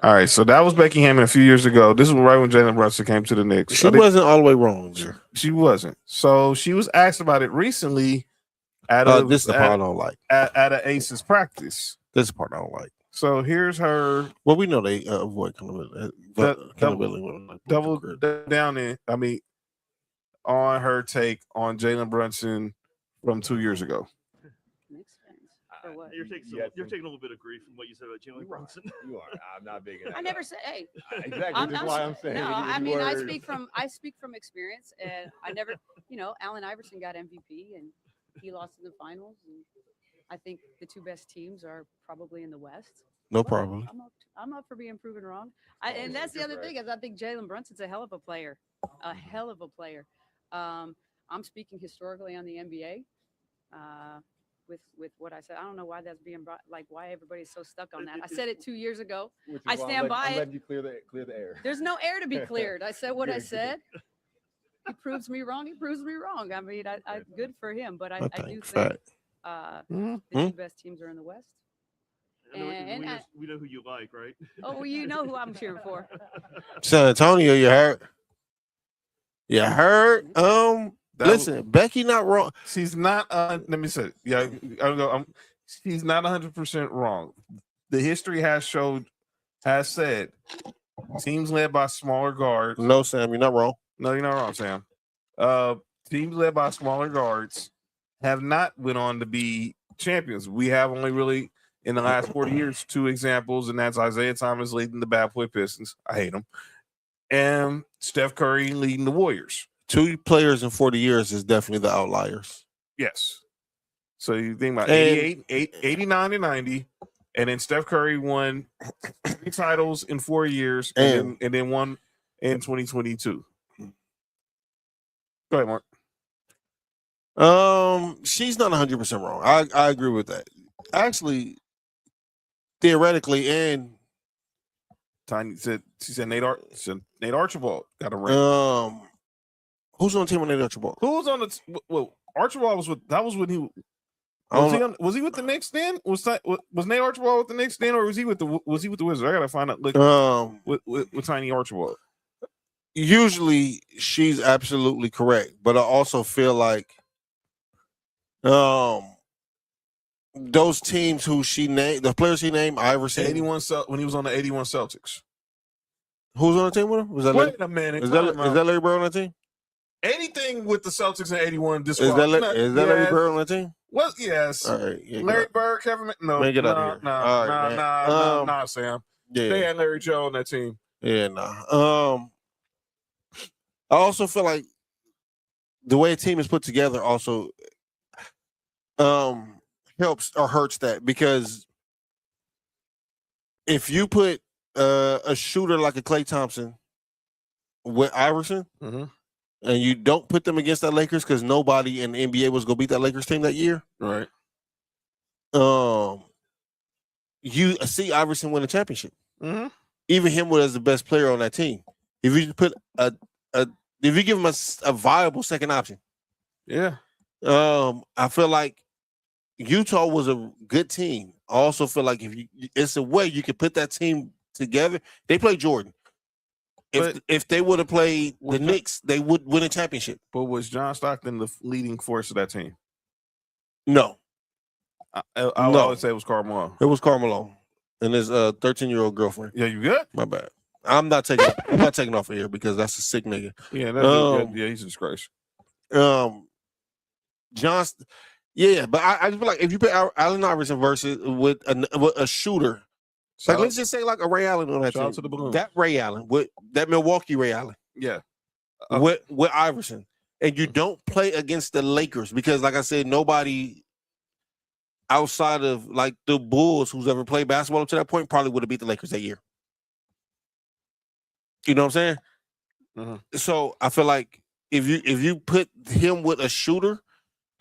All right, so that was Becky Hammon a few years ago. This was right when Jalen Brunson came to the Knicks. She wasn't all the way wrong. She wasn't. So she was asked about it recently. This is the part I don't like. At an Aces practice. This is the part I don't like. So here's her. Well, we know they avoid double down on her take on Jalen Brunson from 2 years ago. You're taking a little bit of grief from what you said about Jalen Brunson. You are. I'm not big enough. I never said, hey. Exactly. That's why I'm saying. No, I mean, I speak from experience, and I never, Allen Iverson got MVP, and he lost in the finals. And I think the two best teams are probably in the West. No problem. I'm up for being proven wrong. And that's the other thing is I think Jalen Brunson's a hell of a player, I'm speaking historically on the NBA. With what I said, I don't know why that's being brought. Like why everybody's so stuck on that. I said it 2 years ago. I stand by it. Letting you clear the air. There's no air to be cleared. I said what I said. He proves me wrong. He proves me wrong. I mean, I good for him, but I do think the two best teams are in the West. We know who you like, right? Oh, well, you know who I'm cheering for. San Antonio, you heard? You heard? Listen, Becky not wrong. She's not. Let me say, yeah. She's not 100% wrong. The history has said teams led by smaller guards. No, Sam, you're not wrong. No, you're not wrong, Sam. teams led by smaller guards have not went on to be champions. We have only really in the last 40 years 2 examples, and that's Isaiah Thomas leading the Bad Boy Pistons. I hate him. And Steph Curry leading the Warriors. 2 players in 40 years is definitely the outliers. Yes. So you think about 88, 89 and 90, and then Steph Curry won 3 titles in 4 years, and then one in 2022. Go ahead, Mark. She's not 100% wrong. I agree with that. Actually, theoretically, and Tiny said Nate Archibald got a ring. Who's on the team with Nate Archibald? Who was on the well? Archibald was with. That was when he was he with the Knicks then? Was Nate Archibald with the Knicks then, or was he with the Wizards? I gotta find out. Like, with Tiny Archibald. Usually, she's absolutely correct, but I also feel like those teams who she named, the players he named, Iverson, 81 when he was on the 81 Celtics. Who's on the team with him? Was that Wait a minute. Is that Larry Bird on the team? Anything with the Celtics in 81 Is that Larry Bird on the team? Well, yes. All right. Yeah, Larry Bird, Kevin. No, man, get out of here. Nah, Sam. Yeah. They had Larry Joe on that team. Yeah, nah. I also feel like the way a team is put together also helps or hurts that, because if you put a shooter like a Klay Thompson with Iverson, and you don't put them against that Lakers because nobody in the NBA was going to beat that Lakers team that year, right? You see Iverson win a championship. Mm-hmm. Even him was the best player on that team. If you put if you give him a viable second option, yeah. I feel like Utah was a good team. I also feel like it's a way you could put that team together. They played Jordan. If they would have played the Knicks, they would win a championship. But was John Stockton the leading force of that team? No. I would say it was Carmelo. It was Carmelo and his 13-year-old girlfriend. Yeah, you good? My bad. I'm not taking off of here because that's a sick nigga. Yeah, he's a disgrace. But I just feel like if you put Allen Iverson versus with a shooter, like let's just say like a Ray Allen on that Shout team. out to the Balloons. That Ray Allen with that Milwaukee Ray Allen. Yeah. With Iverson. And you don't play against the Lakers because, like I said, nobody outside of like the Bulls who's ever played basketball up to that point probably would have beat the Lakers that year. You know what I'm saying? Mm-hmm. So I feel like if you put him with a shooter,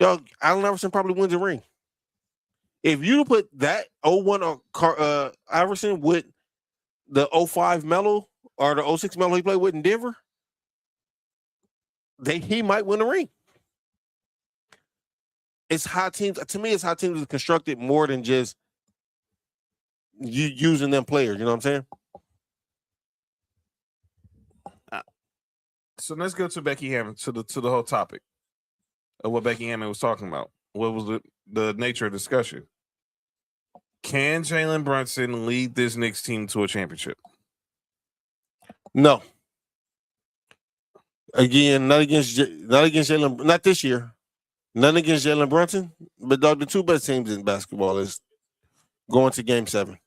Allen Iverson probably wins a ring. If you put that 01 Iverson with the 05 Melo or the 06 Melo he played with in Denver, he might win a ring. It's how teams, to me, it's how teams are constructed more than just you using them players. You know what I'm saying? So let's go to Becky Hammond, to the whole topic of what Becky Hammond was talking about. What was the nature of the discussion? Can Jalen Brunson lead this Knicks team to a championship? No. Again, not against Jalen, not this year. None against Jalen Brunson, but dog, the two best teams in basketball is going to Game 7.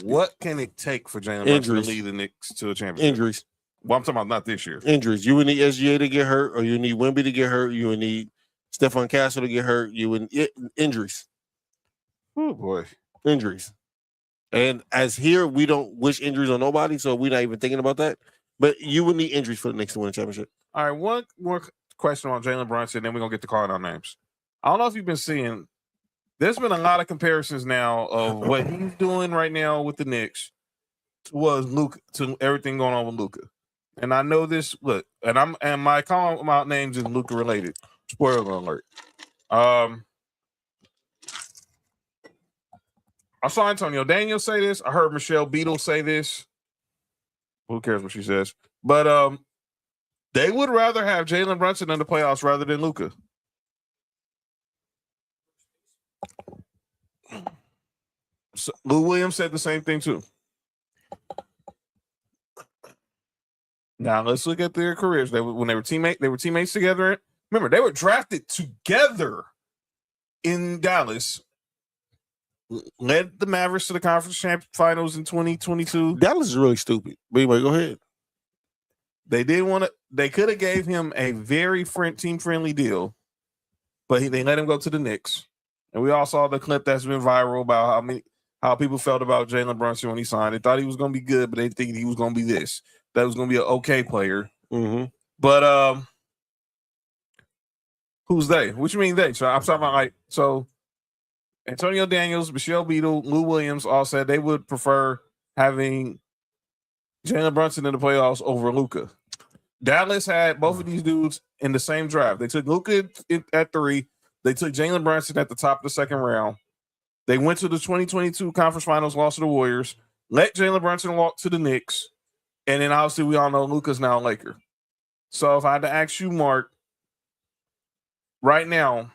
What can it take for Jalen Brunson to lead the Knicks to a championship? Injuries. Well, I'm talking about not this year. Injuries. You would need SGA to get hurt, or you need Wemby to get hurt. You would need Stephon Castle to get hurt. You would injuries. Oh boy, injuries. And as here, we don't wish injuries on nobody, so we're not even thinking about that. But you would need injuries for the Knicks to win a championship. All right, one more question on Jalen Brunson, then we're gonna get to calling our names. I don't know if you've been seeing. There's been a lot of comparisons now of what he's doing right now with the Knicks to everything going on with Luka. And I know this. Look, and my calling out names is Luka related. Spoiler alert. I saw Antonio Daniels say this. I heard Michelle Beadle say this. Who cares what she says? But they would rather have Jalen Brunson in the playoffs rather than Luka. So Lou Williams said the same thing too. Now let's look at their careers. When they were teammates together. Remember, they were drafted together in Dallas. Led the Mavericks to the conference finals in 2022. Dallas is really stupid. But anyway, go ahead. They didn't want to. They could have gave him a very team friendly deal, but they let him go to the Knicks. And we all saw the clip that's been viral about how people felt about Jalen Brunson when he signed. They thought he was going to be good, but they think he was going to be this. That was going to be an okay player. Mm-hmm. But who's they? What you mean they? So I'm talking about Antonio Daniels, Michelle Beadle, Lou Williams all said they would prefer having Jalen Brunson in the playoffs over Luka. Dallas had both of these dudes in the same draft. They took Luka at 3. They took Jalen Brunson at the top of the second round. They went to the 2022 conference finals, lost to the Warriors, let Jalen Brunson walk to the Knicks, and then obviously we all know Luka's now a Laker. So if I had to ask you, Mark, right now,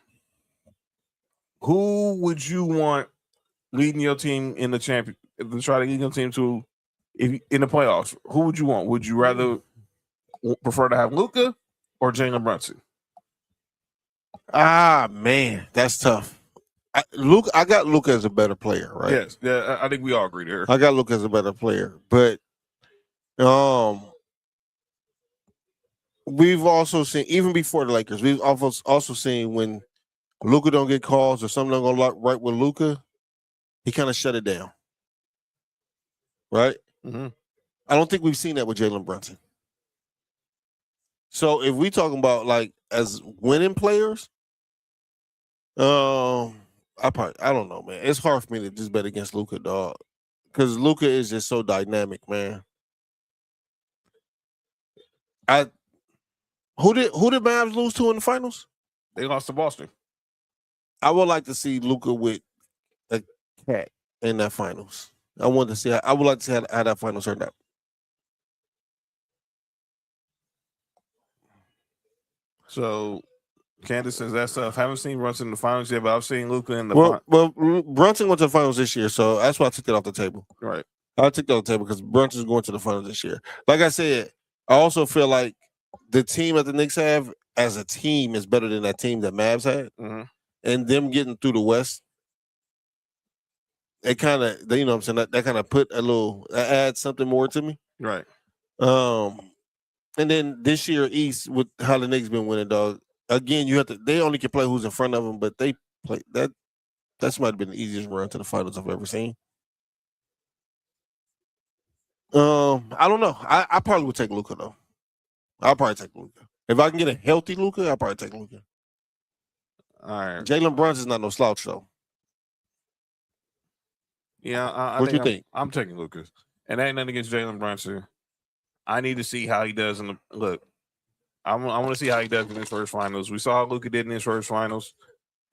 who would you want leading your team in the champion to try to lead your team to in the playoffs? Who would you want? Would you rather prefer to have Luka or Jalen Brunson? Ah, man, that's tough. I got Luka as a better player, right? Yes, yeah, I think we all agree there. I got Luka as a better player, but we've also seen even before the Lakers, we've also seen when Luka don't get calls or something don't go right with Luka, he kind of shut it down. Right? Mm-hmm. I don't think we've seen that with Jalen Brunson. So if we talking about like as winning players, I don't know, man. It's hard for me to just bet against Luka, dog, because Luka is just so dynamic, man. Who did Mavs lose to in the finals? They lost to Boston. I would like to see Luka with a cat in that finals. I would like to see how that finals turned out. So Candace says that stuff. Haven't seen Brunson in the finals yet, but I've seen Luka in the well, Brunson went to the finals this year, so that's why I took that off the table. Right. I took that off the table because Brunson's going to the finals this year. Like I said, I also feel like the team that the Knicks have as a team is better than that team that Mavs had. Mm-hmm. And them getting through the West, it kind of, you know what I'm saying, that kind of adds something more to me. Right. And then this year East with how the Knicks been winning, dog. Again, they only can play who's in front of them, but they play that might have been the easiest run to the finals I've ever seen. I don't know. I probably would take Luka though. I'll probably take Luka. If I can get a healthy Luka, I'll probably take Luka. All right. Jalen Brunson's not no slouch though. Yeah, what you think? I'm taking Lucas, and ain't nothing against Jalen Brunson. I need to see how he does look. I want to see how he does in his first finals. We saw how Luka did in his first finals,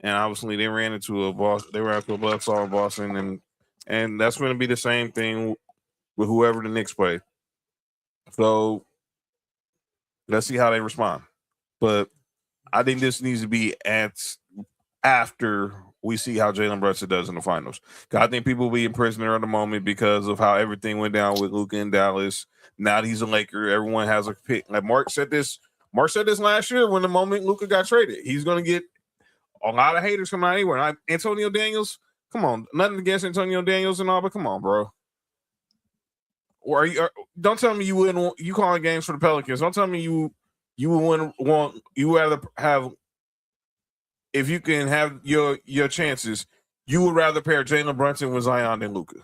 and obviously they ran into a buzzsaw in Boston, and that's going to be the same thing with whoever the Knicks play. So let's see how they respond. But I think this needs to be after we see how Jalen Brunson does in the finals. I think people will be in prisoner at the moment because of how everything went down with Luka in Dallas. Now that he's a Laker, everyone has a pick. Like Mark said this last year when the moment Luka got traded. He's going to get a lot of haters coming out anywhere. Antonio Daniels, come on. Nothing against Antonio Daniels and all, but come on, bro. Or don't tell me you wouldn't want, you calling games for the Pelicans. Don't tell me you wouldn't want, you rather have, if you can have your chances, you would rather pair Jalen Brunson with Zion than Luka.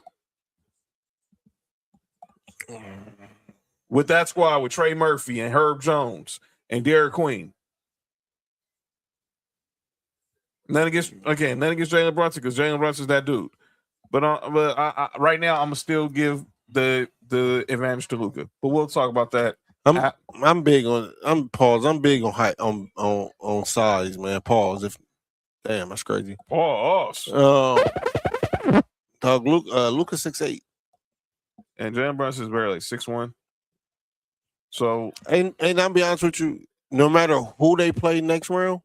With that squad, with Trey Murphy and Herb Jones and Derek Queen. Nothing against Jalen Brunson because Jalen Brunson's that dude. But I right now I'm gonna still give the advantage to Luka. But we'll talk about that. I'm big on height on size, man. Pause. Damn, that's crazy. Pause. Dog, Luka 6'8", and Jalen Brunson is barely 6'1". So, and I'll be honest with you, no matter who they play next round,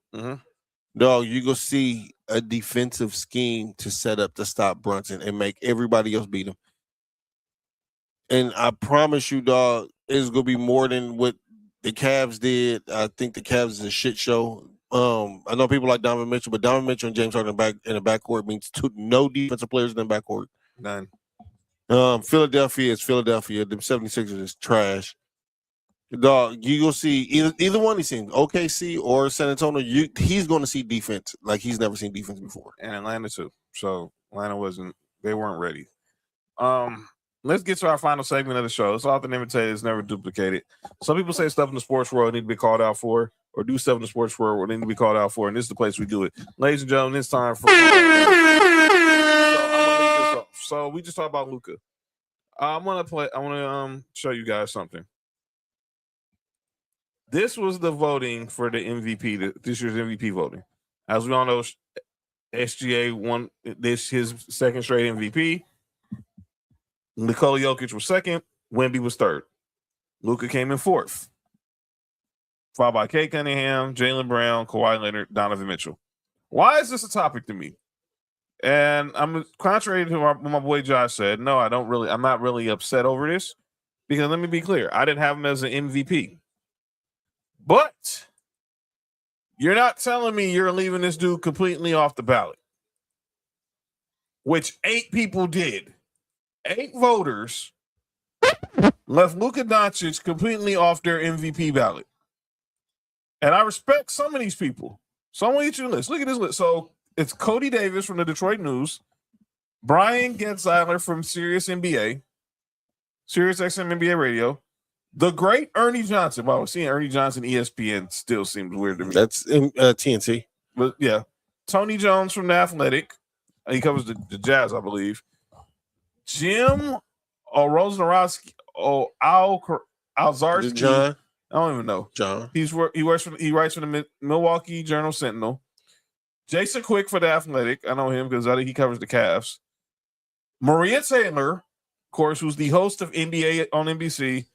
dog, you go see a defensive scheme to set up to stop Brunson and make everybody else beat him. And I promise you, dog, it's gonna be more than what the Cavs did. I think the Cavs is a shit show. I know people like Donovan Mitchell, but Donovan Mitchell and James Harden in the backcourt means no defensive players in the backcourt. None. Philadelphia is Philadelphia. Them 76ers is trash. Dog, you will see either one of these teams, OKC or San Antonio. He's going to see defense like he's never seen defense before. And Atlanta too. So Atlanta they weren't ready. Let's get to our final segment of the show. It's often imitated, it's never duplicated. Some people say stuff in the sports world need to be called out for, or do stuff in the sports world need to be called out for, and this is the place we do it. Ladies and gentlemen, it's time for. So we just talked about Luka. I want to show you guys something. This was the voting for the MVP, this year's MVP voting. As we all know, SGA won his second straight MVP. Nikola Jokic was second. Wemby was third. Luka came in fourth. Followed by Kate Cunningham, Jalen Brown, Kawhi Leonard, Donovan Mitchell. Why is this a topic to me? And I'm contrary to what my boy Josh said. No, I'm not really upset over this because let me be clear. I didn't have him as an MVP. But you're not telling me you're leaving this dude completely off the ballot, which 8 people did. 8 voters left Luka Doncic completely off their MVP ballot. And I respect some of these people. So I'm going to get you a list. Look at this list. So it's Cody Davis from the Detroit News, Brian Getzeiler from Sirius XM NBA Radio, the great Ernie Johnson. Wow, seeing Ernie Johnson ESPN still seems weird to me. That's TNT. But yeah, Tony Jones from The Athletic. He covers the Jazz, I believe. Jim Rosnarowski, Alzarski. John. I don't even know. John. He writes for the Milwaukee Journal Sentinel. Jason Quick for The Athletic. I know him because he covers the Cavs. Maria Taylor, of course, who's the host of NBA on NBC.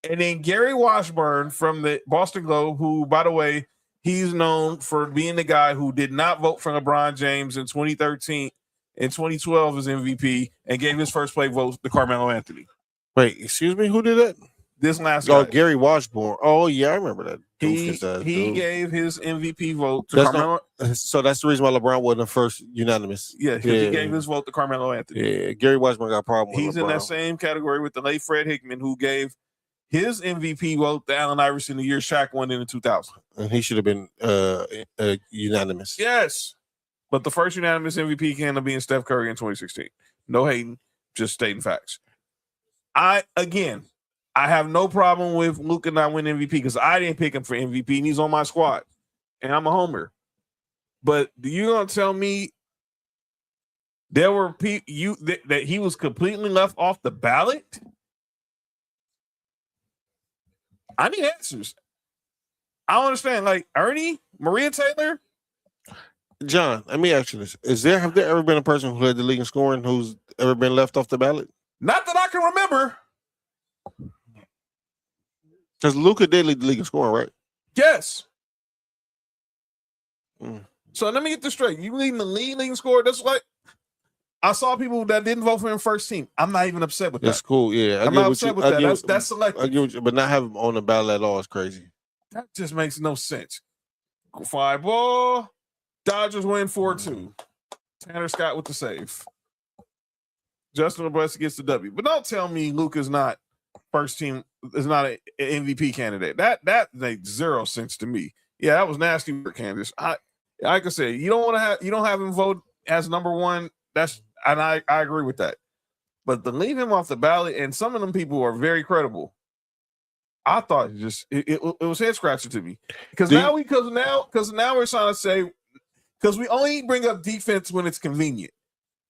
And then Gary Washburn from the Boston Globe, who, by the way, he's known for being the guy who did not vote for LeBron James in 2013 and 2012 as MVP and gave his first play vote to Carmelo Anthony. Wait, excuse me? Who did that? This last guy. Gary Washburn. Oh, yeah, I remember that. He gave his MVP vote to Carmelo. So that's the reason why LeBron wasn't the first unanimous. Yeah, he gave his vote to Carmelo Anthony. Yeah, Gary Washburn got a problem with He's LeBron. in that same category with the late Fred Hickman, who gave his MVP vote to Allen Iverson the year Shaq won in 2000. And he should have been unanimous. Yes. But the first unanimous MVP ended up being Steph Curry in 2016. No hating, just stating facts. I have no problem with Luka not winning MVP because I didn't pick him for MVP and he's on my squad. And I'm a homer. But you gonna tell me there were people that he was completely left off the ballot? I need answers. I don't understand. Like Ernie, Maria Taylor. John, let me ask you this. Have there ever been a person who led the league in scoring who's ever been left off the ballot? Not that I can remember. Because Luka did lead the league in scoring, right? Yes. So let me get this straight. You leading the league in scoring? That's like I saw people that didn't vote for him first team. I'm not even upset with that. That's cool. Yeah, I'm not upset with that. That's selective. I get what you, but not have him on the ballot at all is crazy. That just makes no sense. 5 ball. Dodgers win 4-2. Tanner Scott with the save. Justin Lebrecht gets the W. But don't tell me Luka's not first team, is not an MVP candidate. That makes 0 sense to me. Yeah, that was nasty work, Candace. Like I said, you don't have him vote as number 1. And I agree with that. But to leave him off the ballot, and some of them people are very credible. I thought it was head scratching to me because now we're trying to say because we only bring up defense when it's convenient.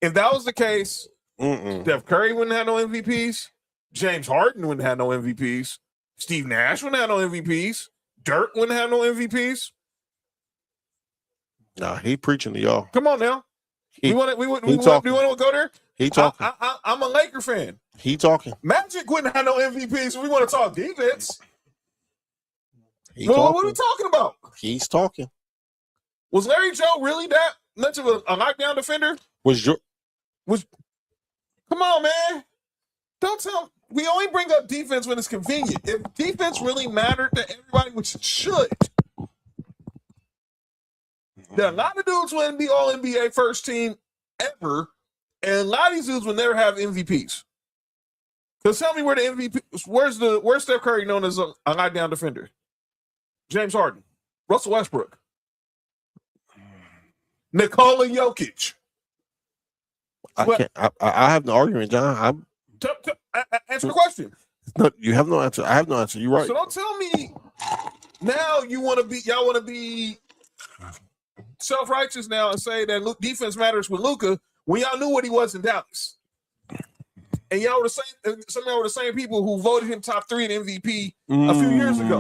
If that was the case, Steph Curry wouldn't have no MVPs. James Harden wouldn't have no MVPs. Steve Nash wouldn't have no MVPs. Dirk wouldn't have no MVPs. Nah, he preaching to y'all. Come on now. We want to go there? He talking. I'm a Laker fan. He talking. Magic wouldn't have no MVPs. We want to talk defense. What are we talking about? He's talking. Was Larry Joe really that much of a knockdown defender? Come on, man. Don't tell we only bring up defense when it's convenient. If defense really mattered to everybody, which it should, there are a lot of dudes wouldn't be all NBA first team ever, and a lot of these dudes will never have MVPs. Because tell me where the MVP, where's Steph Curry known as a knockdown defender? James Harden, Russell Westbrook, Nikola Jokic. I have no argument, John. Answer the question. No, you have no answer. I have no answer. You're right. So don't tell me now y'all want to be self-righteous now and say that defense matters with Luka when y'all knew what he was in Dallas. And y'all were some of y'all were the same people who voted him top 3 in MVP a few years ago.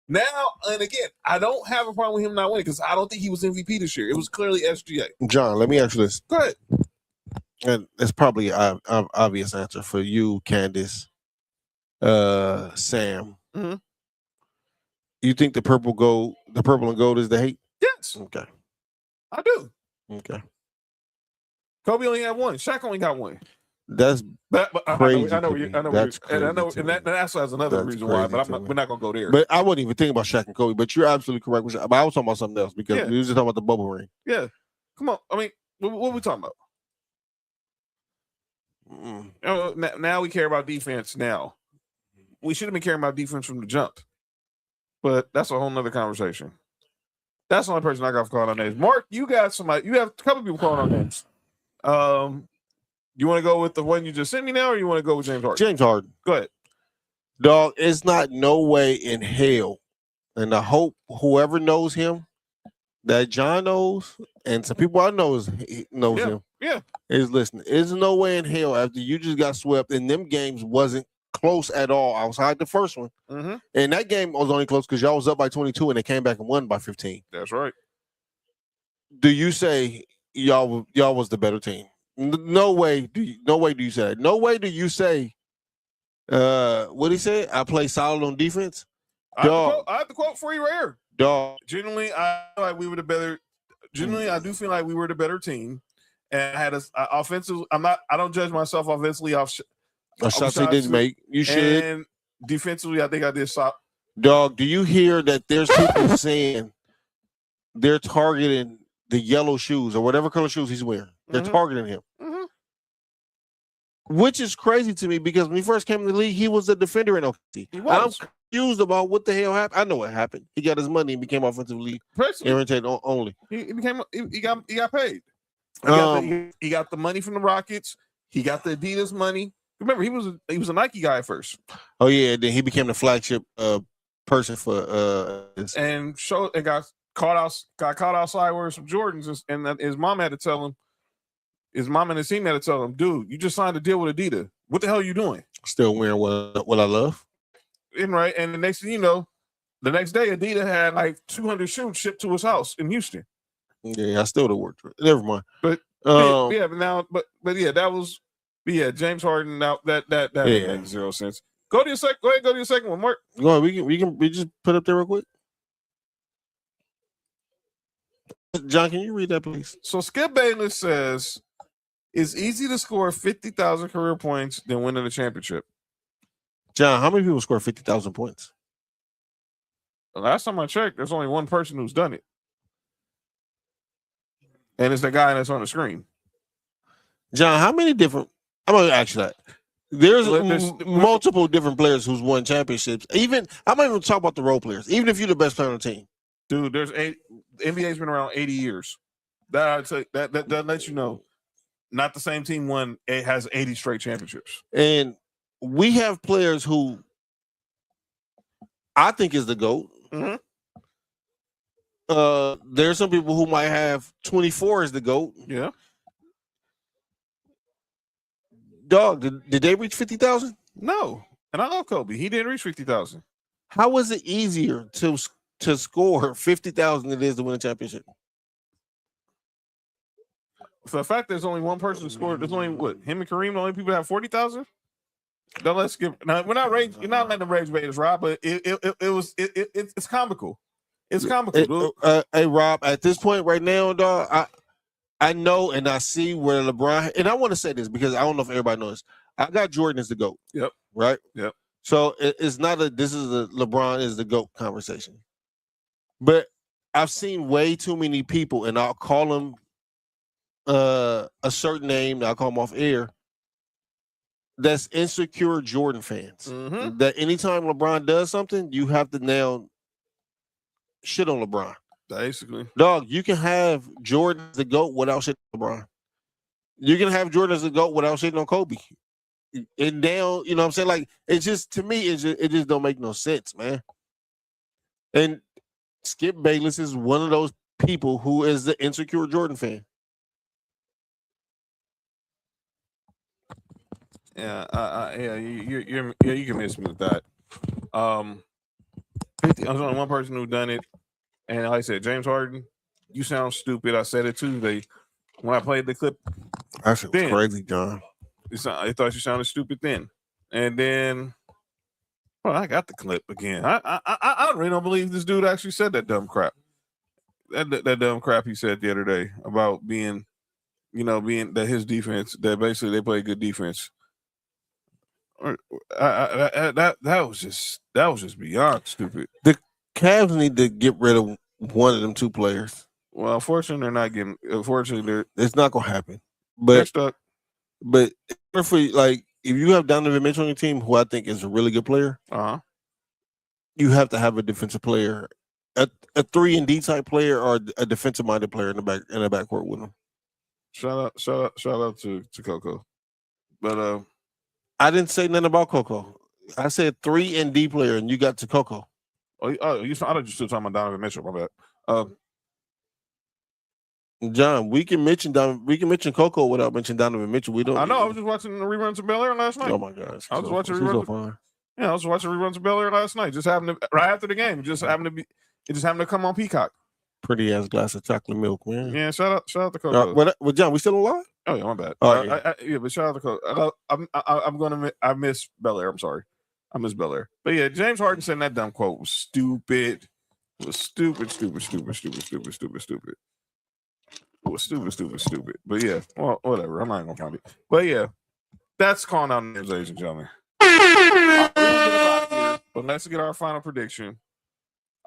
Now, and again, I don't have a problem with him not winning because I don't think he was MVP this year. It was clearly SGA. John, let me ask you this. Go ahead. And it's probably an obvious answer for you, Candace, Sam. Mm-hmm. You think the purple and gold is the hate? Yes. Okay. I do. Okay. Kobe only had one. Shaq only got one. That's crazy. I know. That's crazy. And that also has another reason why, but we're not gonna go there. But I wasn't even thinking about Shaq and Kobe. But you're absolutely correct. But I was talking about something else because we was just talking about the bubble ring. Yeah. Come on. I mean, what are we talking about? Now we care about defense. Now we should have been caring about defense from the jump. But that's a whole nother conversation. That's the only person I got for calling on names. Mark, you got somebody. You have a couple people calling on names. You want to go with the one you just sent me now, or you want to go with James Harden? James Harden. Go ahead. Dog, it's not no way in hell, and I hope whoever knows him, that John knows, and some people I know knows him. Yeah. Is listening. There's no way in hell after you just got swept and them games wasn't close at all outside the first one. Mm-hmm. And that game was only close because y'all was up by 22 and they came back and won by 15. That's right. Do you say y'all was the better team? No way do you say that. No way do you say what he said? I play solid on defense. I have the quote for you right here. Dog. Genuinely, I feel like we were the better. Genuinely, I do feel like we were the better team. And I had a offensive. I don't judge myself offensively off shots he didn't make. You should. And defensively, I think I did stop. Dog, do you hear that there's people saying they're targeting the yellow shoes or whatever color shoes he's wearing? They're targeting him. Which is crazy to me because when he first came in the league, he was a defender in OKC. I'm confused about what the hell happened. I know what happened. He got his money and became offensively oriented only. He got paid. He got the money from the Rockets. He got the Adidas money. Remember, he was a Nike guy at first. Oh yeah, then he became the flagship person for and got caught outside wearing some Jordans, and his mom had to tell him. His mom and his team had to tell him, dude, you just signed a deal with Adidas. What the hell are you doing? Still wearing what I love. And the next thing you know, the next day Adidas had like 200 shoes shipped to his house in Houston. Yeah, I still would have worked for it. Never mind. But that was James Harden. Now that makes zero sense. Go to your second one, Mark. Go ahead. We just put up there real quick. John, can you read that, please? So Skip Bayless says it's easy to score 50,000 career points than winning a championship. John, how many people score 50,000 points? The last time I checked, there's only one person who's done it. And it's the guy that's on the screen. John, how many different... I'm going to ask you that. There's multiple different players who's won championships. I'm not even talking about the role players. Even if you're the best player on the team. Dude, the NBA's been around 80 years. That lets you know. Not the same team won. It has 80 straight championships. And we have players who I think is the GOAT. Mm-hmm. There's some people who might have 24 as the GOAT. Yeah. Dog, did they reach 50,000? No. And I love Kobe. He didn't reach 50,000. How was it easier to score 50,000 than it is to win a championship? For the fact there's only one person who scored, there's only him and Kareem, the only people that have 40,000. Now let's give. Now we're not rage. You're not letting the rage baiters, Rob, but it's comical. It's comical. Hey, Rob, at this point right now, dog, I know and I see where LeBron. And I want to say this because I don't know if everybody knows. I got Jordan as the GOAT. Yep. Right? Yep. So it's not this is a LeBron is the GOAT conversation. But I've seen way too many people, and I'll call them a certain name, I'll call them off air, that's insecure Jordan fans. Mm-hmm. That anytime LeBron does something, you have to now shit on LeBron. Basically. Dog, you can have Jordan as the GOAT without shitting on LeBron. You can have Jordan as the GOAT without shitting on Kobe. And now, you know what I'm saying? Like, it's just, to me, it just don't make no sense, man. And Skip Bayless is one of those people who is the insecure Jordan fan. Yeah, you can miss me with that. 50, I'm only one person who done it, and like I said, James Harden, you sound stupid. I said it Tuesday when I played the clip. That shit was crazy, John. I thought you sounded stupid then, and then, well, I got the clip again. I really don't believe this dude actually said that dumb crap. That dumb crap he said the other day about being that his defense, that basically they play good defense. That was just beyond stupid. The Cavs need to get rid of one of them two players. Well, unfortunately, they're not getting. Unfortunately, it's not gonna happen. But if you have Donovan Mitchell on your team, who I think is a really good player, you have to have a defensive player, a 3-and-D type player, or a defensive minded player in the backcourt with him. Shout out to Coco, but I didn't say nothing about Coco. I said 3-and-D player, and you got to Coco. I thought you still talking about Donovan Mitchell. My bad. John, we can mention Coco without mentioning Donovan Mitchell. We don't. I know. I was just watching the reruns of Bel Air last night. Oh my gosh! I was watching reruns. I was watching reruns of Bel Air last night. Just happened to, right after the game. It just happened to come on Peacock. Pretty ass glass of chocolate milk, man. Yeah, shout out to Coco. Well, John, we still alive? Oh yeah, my bad. Yeah. But shout out to Coco. I miss Bel Air. I'm sorry, I miss Bel Air. But yeah, James Harden saying that dumb quote was stupid. It was stupid. It was stupid. But yeah, well, whatever. I'm not gonna find it. But yeah, that's calling out names, ladies and gentlemen. But let's get our final prediction.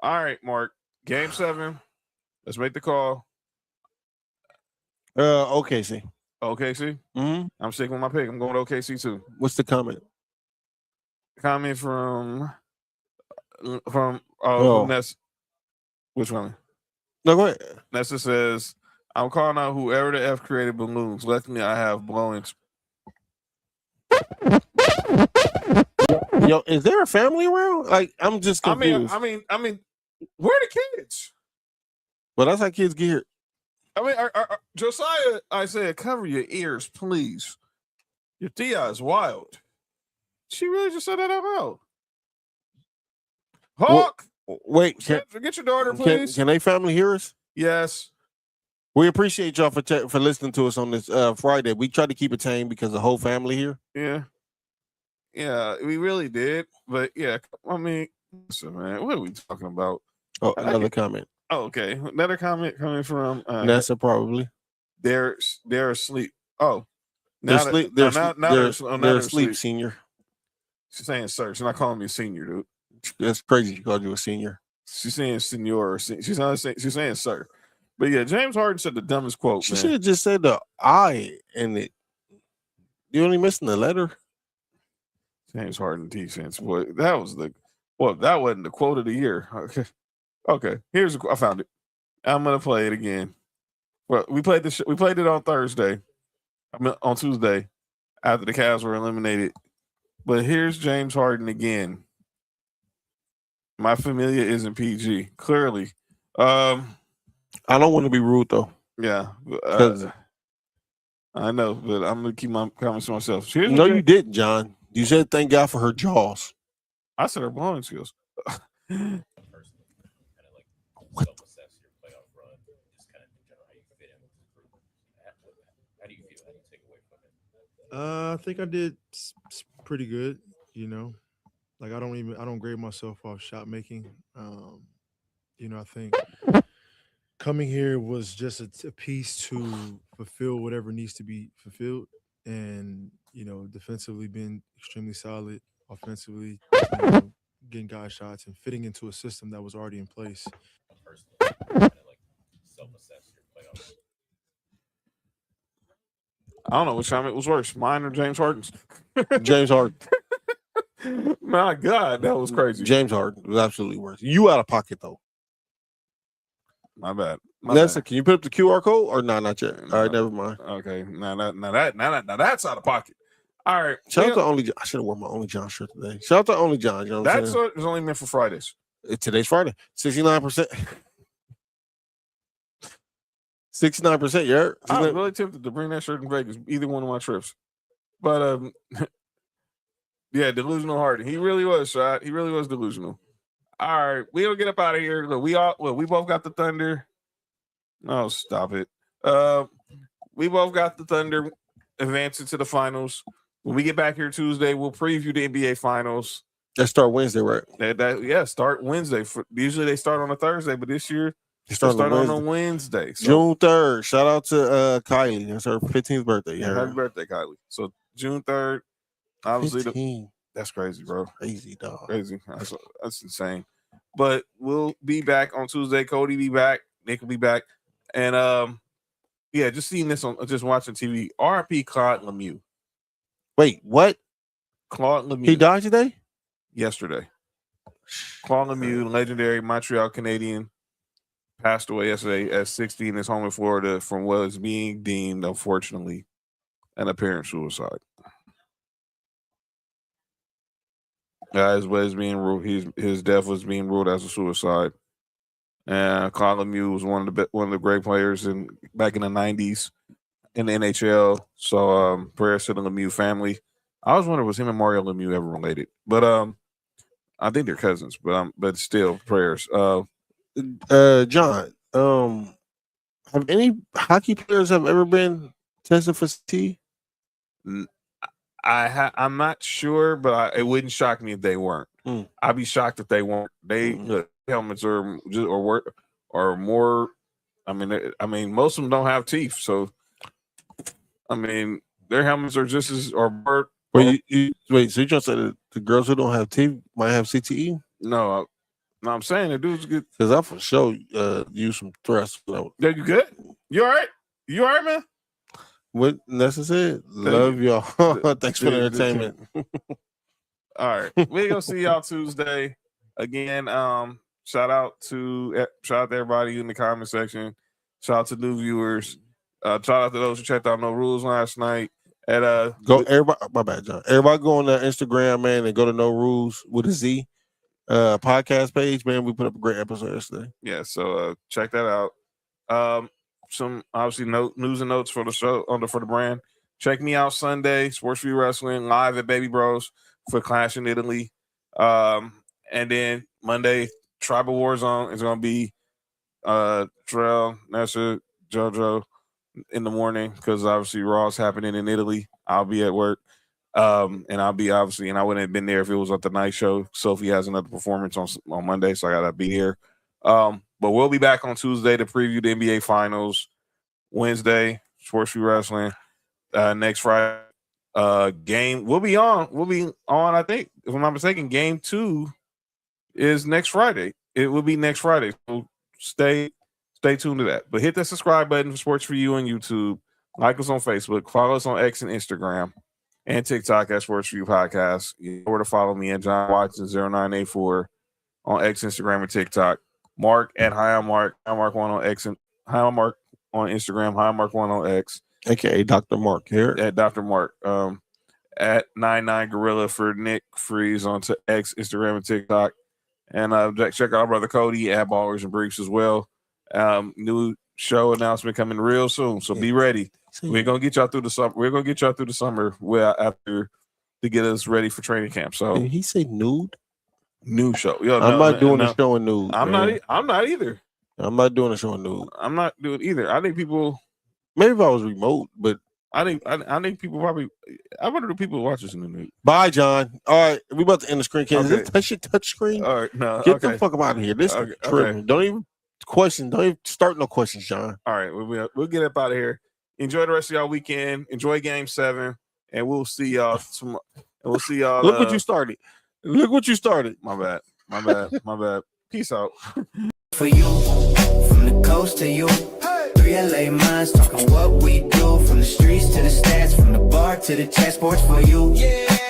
All right, Mark. Game 7. Let's make the call. OKC. OKC? Mm-hmm. I'm sticking with my pick. I'm going to OKC too. What's the comment? Comment from Ness. Which one? No, go ahead. Nessa says, I'm calling out whoever the F created balloons. Luckily, I have blowings. Yo, is there a family around? Like, I'm just confused. I mean, where are the kids? Well, that's how kids get here. I mean, Josiah, I said, cover your ears, please. Your Tia is wild. She really just said that out loud. Hawk, wait, get your daughter, please. Can they family hear us? Yes. We appreciate y'all for listening to us on this Friday. We tried to keep it tame because the whole family here. Yeah, we really did. But yeah, I mean, listen, man, what are we talking about? Oh, another comment. Oh, okay. Another comment coming from Nessa, probably. They're asleep. Oh, they're asleep. They're asleep, senior. She's saying sir. She's not calling me a senior, dude. That's crazy. She called you a senior. She's saying senior. She's not saying. She's saying sir. But yeah, James Harden said the dumbest quote. She should have just said the I in it. You only missing the letter. James Harden defense. Boy, that wasn't the quote of the year. Okay. I found it. I'm gonna play it again. Well, we played it on Thursday. On Tuesday, after the Cavs were eliminated. But here's James Harden again. My familia isn't PG. Clearly. I don't want to be rude though. Yeah. I know, but I'm gonna keep my comments to myself. No, you didn't, John. You said thank God for her jaws. I said her blowing skills. What? I think I did pretty good. Like I don't grade myself off shot making. I think coming here was just a piece to fulfill whatever needs to be fulfilled, and defensively being extremely solid, offensively, getting guy shots and fitting into a system that was already in place. I don't know which time it was worse, mine or James Harden's. James Harden. My God, that was crazy. James Harden was absolutely worse. You out of pocket though. My bad. Listen, can you put up the QR code or no? Not yet. All right, never mind. Okay, now that's out of pocket. All right. Shout out to Only John. I should have worn my Only John shirt today. Shout out to Only John. You know what I'm That's saying? what is only meant for Fridays. Today's Friday. 69%. 69%. You heard? I was really tempted to bring that shirt in Vegas, either one of my trips. But yeah, delusional Harden. He really was, shot. He really was delusional. All right, we'll get up out of here. Look, we both got the Thunder. No, stop it. We both got the Thunder advancing to the finals. When we get back here Tuesday, we'll preview the NBA finals. That start Wednesday, right? Start Wednesday. Usually they start on a Thursday, but this year they start on a Wednesday. So, June 3rd. Shout out to Kylie. That's her 15th birthday. Happy birthday, Kylie. So June 3rd. Obviously, that's crazy, bro. Crazy, dog. Crazy. That's insane. But we'll be back on Tuesday. Cody be back. Nick will be back. And just seeing this just watching TV. RIP Claude Lemieux. Wait, what? Claude Lemieux. He died today? Yesterday. Claude Lemieux, legendary Montreal Canadian, passed away yesterday at 60 in his home in Florida from what is being deemed, unfortunately, an apparent suicide. As was being ruled, his death was being ruled as a suicide. And Claude Lemieux was one of the great players back in the 90s in the NHL. So prayers to the Lemieux family. I was wondering, was him and Mario Lemieux ever related? But I think they're cousins. But still, prayers. John, have any hockey players ever been tested for CT? I'm not sure, but it wouldn't shock me if they weren't. I'd be shocked if they weren't. Look, helmets are more. I mean, most of them don't have teeth, so I mean, their helmets are just as more. Wait, so you trying to say that the girls who don't have teeth might have CTE? No, I'm saying the dudes get because I for sure use some thrust. Yeah, you good? You all right? You all right, man? What Nessa said? Love y'all. Thanks for the entertainment. All right, we're gonna see y'all Tuesday again. Shout out to everybody in the comment section. Shout out to new viewers. Shout out to those who checked out No Rules last night. And go everybody. My bad, John. Everybody go on the Instagram, man, and go to No Rules with a Z podcast page, man. We put up a great episode yesterday. Yeah, so check that out. Some obviously news and notes for the show for the brand. Check me out Sunday, Sports View Wrestling live at Baby Bros for Clash in Italy. And then Monday, Tribal Warzone is going to be Trell, Nessa, JoJo in the morning because obviously Raw's happening in Italy. I'll be at work. And I'll be obviously, and I wouldn't have been there if it was at the night show. Sophie has another performance on Monday, so I got to be here. But we'll be back on Tuesday to preview the NBA Finals. Wednesday, Sports View Wrestling. Next Friday, game we'll be on. I think, if I'm not mistaken, game 2 is next Friday. It will be next Friday. So stay tuned to that. But hit that subscribe button for Sports for You on YouTube. Like us on Facebook. Follow us on X and Instagram and TikTok at Sports for You Podcast. You know where to follow me at John Watson 0984 on X, Instagram, and TikTok. Mark at Hi Mark 1 on X and Hi Mark on Instagram. Hi Mark 1 on X. AKA Dr. Mark here. At Dr. Mark. At 99 Gorilla for Nick Freeze on X, Instagram, and TikTok. And check out our brother Cody at Ballers and Briefs as well. New show announcement coming real soon, so be ready. We're gonna get y'all through the summer. We're gonna get y'all through the summer after to get us ready for training camp. So did he say nude? New show. I'm not doing a show in nude. I'm not either. I'm not doing a show in nude. I'm not doing either. I think people. Maybe if I was remote, but I think people probably. I wonder if people watch this in the nude. Bye, John. All right, we about to end the screen. Can Okay. this touch screen? All right, no. Get the fuck out of here. This is tripping. Okay. Don't even question. Don't even start no questions, John. All right, we'll get up out of here. Enjoy the rest of y'all weekend. Enjoy Game 7, and we'll see y'all tomorrow. We'll see y'all. Look what you started. Look what you started. My bad. My bad. My bad. Peace out. For you, from the coast to you. 3 LA minds talking what we do. From the streets to the stats, from the bar to the chess sports for you. Yeah.